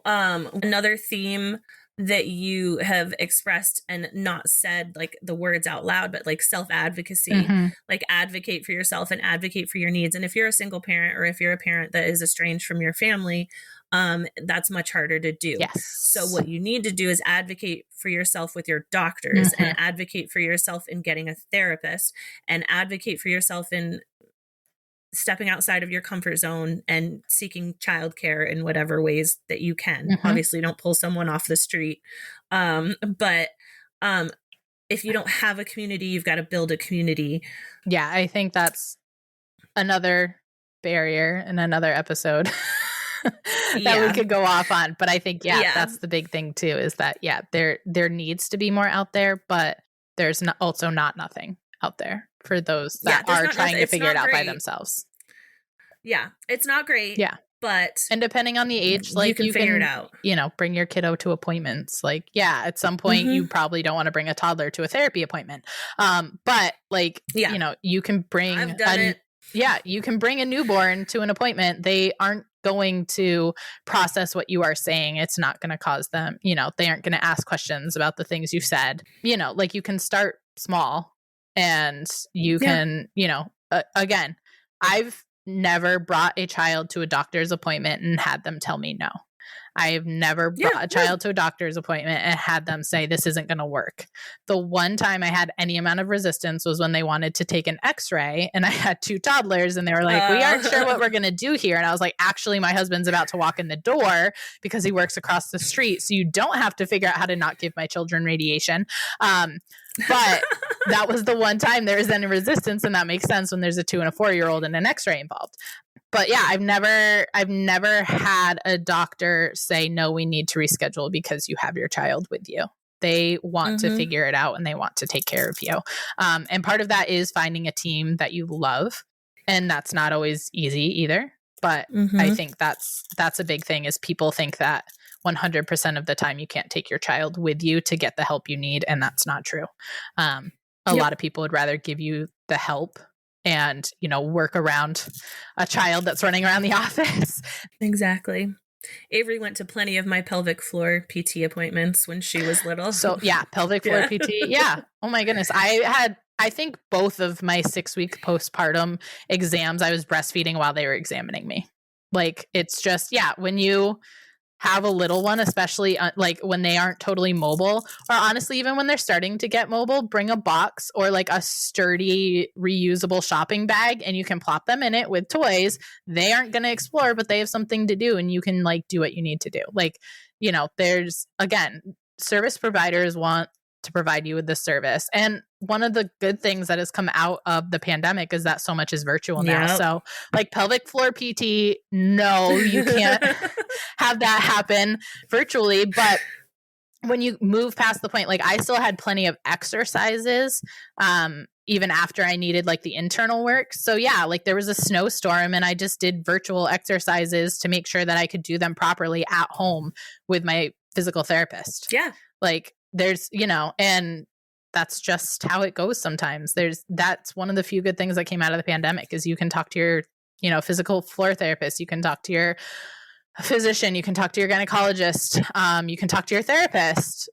another theme that you have expressed and not said like the words out loud, but like self-advocacy, like advocate for yourself and advocate for your needs. And if you're a single parent, or if you're a parent that is estranged from your family, that's much harder to do. Yes. So what you need to do is advocate for yourself with your doctors, and advocate for yourself in getting a therapist, and advocate for yourself in stepping outside of your comfort zone and seeking childcare in whatever ways that you can. Mhm. Obviously, don't pull someone off the street. But if you don't have a community, you've got to build a community. Yeah, I think that's another barrier in another episode that we could go off on. But I think, that's the big thing too, is that, there needs to be more out there, but there's also not nothing out there for those that are trying to figure it out by themselves. Yeah, it's not great. Yeah. But and depending on the age, like you can figure it out. Bring your kiddo to appointments. Like, at some point you probably don't want to bring a toddler to a therapy appointment. But like, you can bring I've done it. You can bring a newborn to an appointment. They aren't going to process what you are saying. It's not going to cause them, they aren't going to ask questions about the things you said. Like, you can start small and you can, again, I've never brought a child to a doctor's appointment and had them tell me no. I have never brought a child to a doctor's appointment and had them say, this isn't going to work. The one time I had any amount of resistance was when they wanted to take an x-ray, and I had 2 toddlers and they were like, we aren't sure what we're going to do here. And I was like, actually, my husband's about to walk in the door because he works across the street. So you don't have to figure out how to not give my children radiation. But that was the one time there was any resistance, and that makes sense when there's a 2 and a 4-year-old and an x-ray involved. But I've never had a doctor say, no, we need to reschedule because you have your child with you. They want to figure it out and they want to take care of you. And part of that is finding a team that you love. And that's not always easy either. But I think that's a big thing, is people think that 100% of the time you can't take your child with you to get the help you need. And that's not true. A lot of people would rather give you the help and, work around a child that's running around the office. Exactly. Avery went to plenty of my pelvic floor PT appointments when she was little. So pelvic floor PT. Yeah. Oh my goodness. I think both of my 6-week postpartum exams, I was breastfeeding while they were examining me. Like, it's just, when you have a little one, especially like when they aren't totally mobile, or honestly, even when they're starting to get mobile, bring a box or like a sturdy reusable shopping bag and you can plop them in it with toys. They aren't going to explore, but they have something to do and you can like do what you need to do. Like, there's, again, service providers want to provide you with this service. And one of the good things that has come out of the pandemic is that so much is virtual now. So like pelvic floor PT, no, you can't have that happen virtually. But when you move past the point, like I still had plenty of exercises, even after I needed like the internal work. So like there was a snowstorm and I just did virtual exercises to make sure that I could do them properly at home with my physical therapist. Yeah. Like there's, and that's just how it goes sometimes. That's one of the few good things that came out of the pandemic is you can talk to your, physical floor therapist. You can talk to your physician. You can talk to your gynecologist. You can talk to your therapist.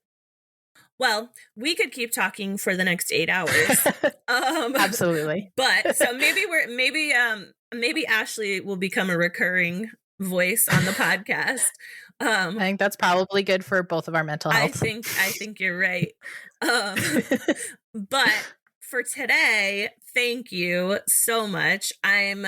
Well, we could keep talking for the next 8 hours. Absolutely. But so maybe Ashley will become a recurring voice on the podcast. I think that's probably good for both of our mental health. I think you're right. But for today, thank you so much. I'm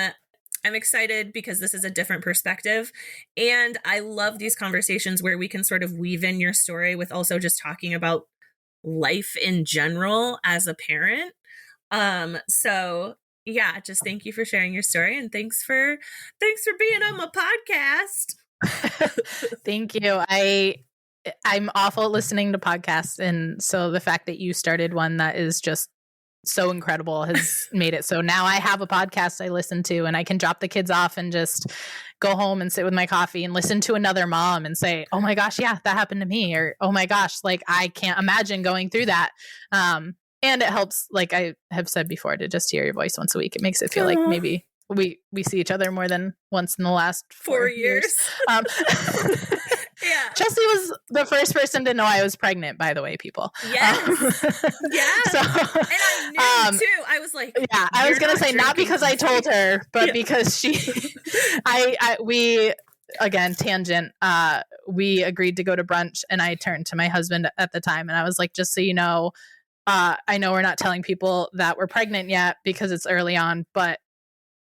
excited because this is a different perspective. And I love these conversations where we can sort of weave in your story with also just talking about life in general as a parent. So yeah, just thank you for sharing your story and thanks for being on my podcast. Thank you. I'm awful at listening to podcasts. And so the fact that you started one that is just so incredible has made it so now I have a podcast I listen to and I can drop the kids off and just go home and sit with my coffee and listen to another mom and say, oh my gosh, yeah, that happened to me. Or, oh my gosh, like I can't imagine going through that. And it helps, like I have said before, to just hear your voice once a week. It makes it feel like maybe we see each other more than once in the last 4 years. Yeah. Chelsea was the first person to know I was pregnant, by the way, people. Yes. Yeah. So, and I knew too. I was like, yeah, I was going to say not because I told her, but because we, again, tangent, we agreed to go to brunch and I turned to my husband at the time and I was like, just so you know, I know we're not telling people that we're pregnant yet because it's early on, but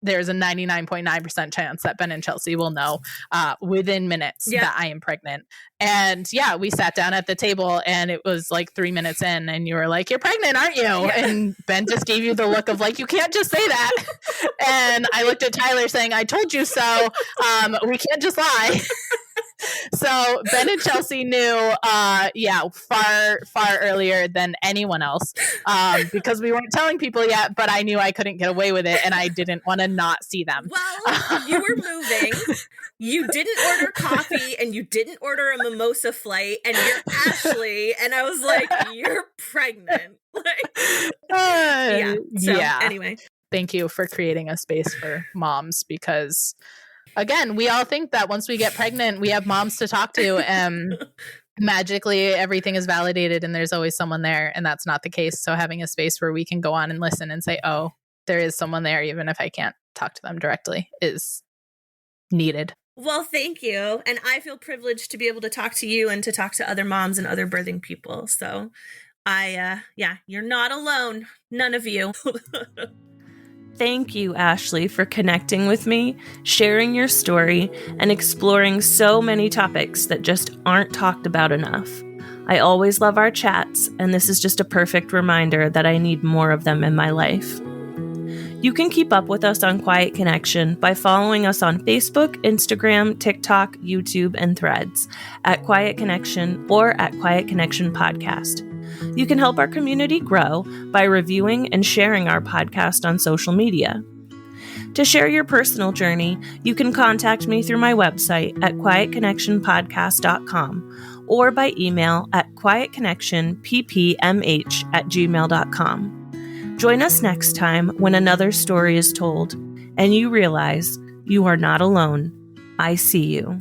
there's a 99.9% chance that Ben and Chelsea will know within minutes that I am pregnant. And yeah, we sat down at the table and it was like 3 minutes in and you were like, you're pregnant, aren't you? Yeah. And Ben just gave you the look of like, you can't just say that. And I looked at Tyler saying, I told you so. We can't just lie. So Ben and Chelsea knew, far earlier than anyone else, because we weren't telling people yet, but I knew I couldn't get away with it and I didn't want to not see them. Well, you were moving. You didn't order coffee and you didn't order a mimosa flight and you're Ashley. And I was like, you're pregnant. Anyway. Thank you for creating a space for moms because again, we all think that once we get pregnant, we have moms to talk to and magically everything is validated and there's always someone there. And that's not the case. So having a space where we can go on and listen and say, oh, there is someone there, even if I can't talk to them directly, is needed. Well, thank you. And I feel privileged to be able to talk to you and to talk to other moms and other birthing people. So you're not alone. None of you. Thank you, Ashley, for connecting with me, sharing your story, and exploring so many topics that just aren't talked about enough. I always love our chats, and this is just a perfect reminder that I need more of them in my life. You can keep up with us on Quiet Connection by following us on Facebook, Instagram, TikTok, YouTube, and Threads at Quiet Connection or at Quiet Connection Podcast. You can help our community grow by reviewing and sharing our podcast on social media. To share your personal journey, you can contact me through my website at quietconnectionpodcast.com or by email at quietconnectionppmh@gmail.com. Join us next time when another story is told and you realize you are not alone. I see you.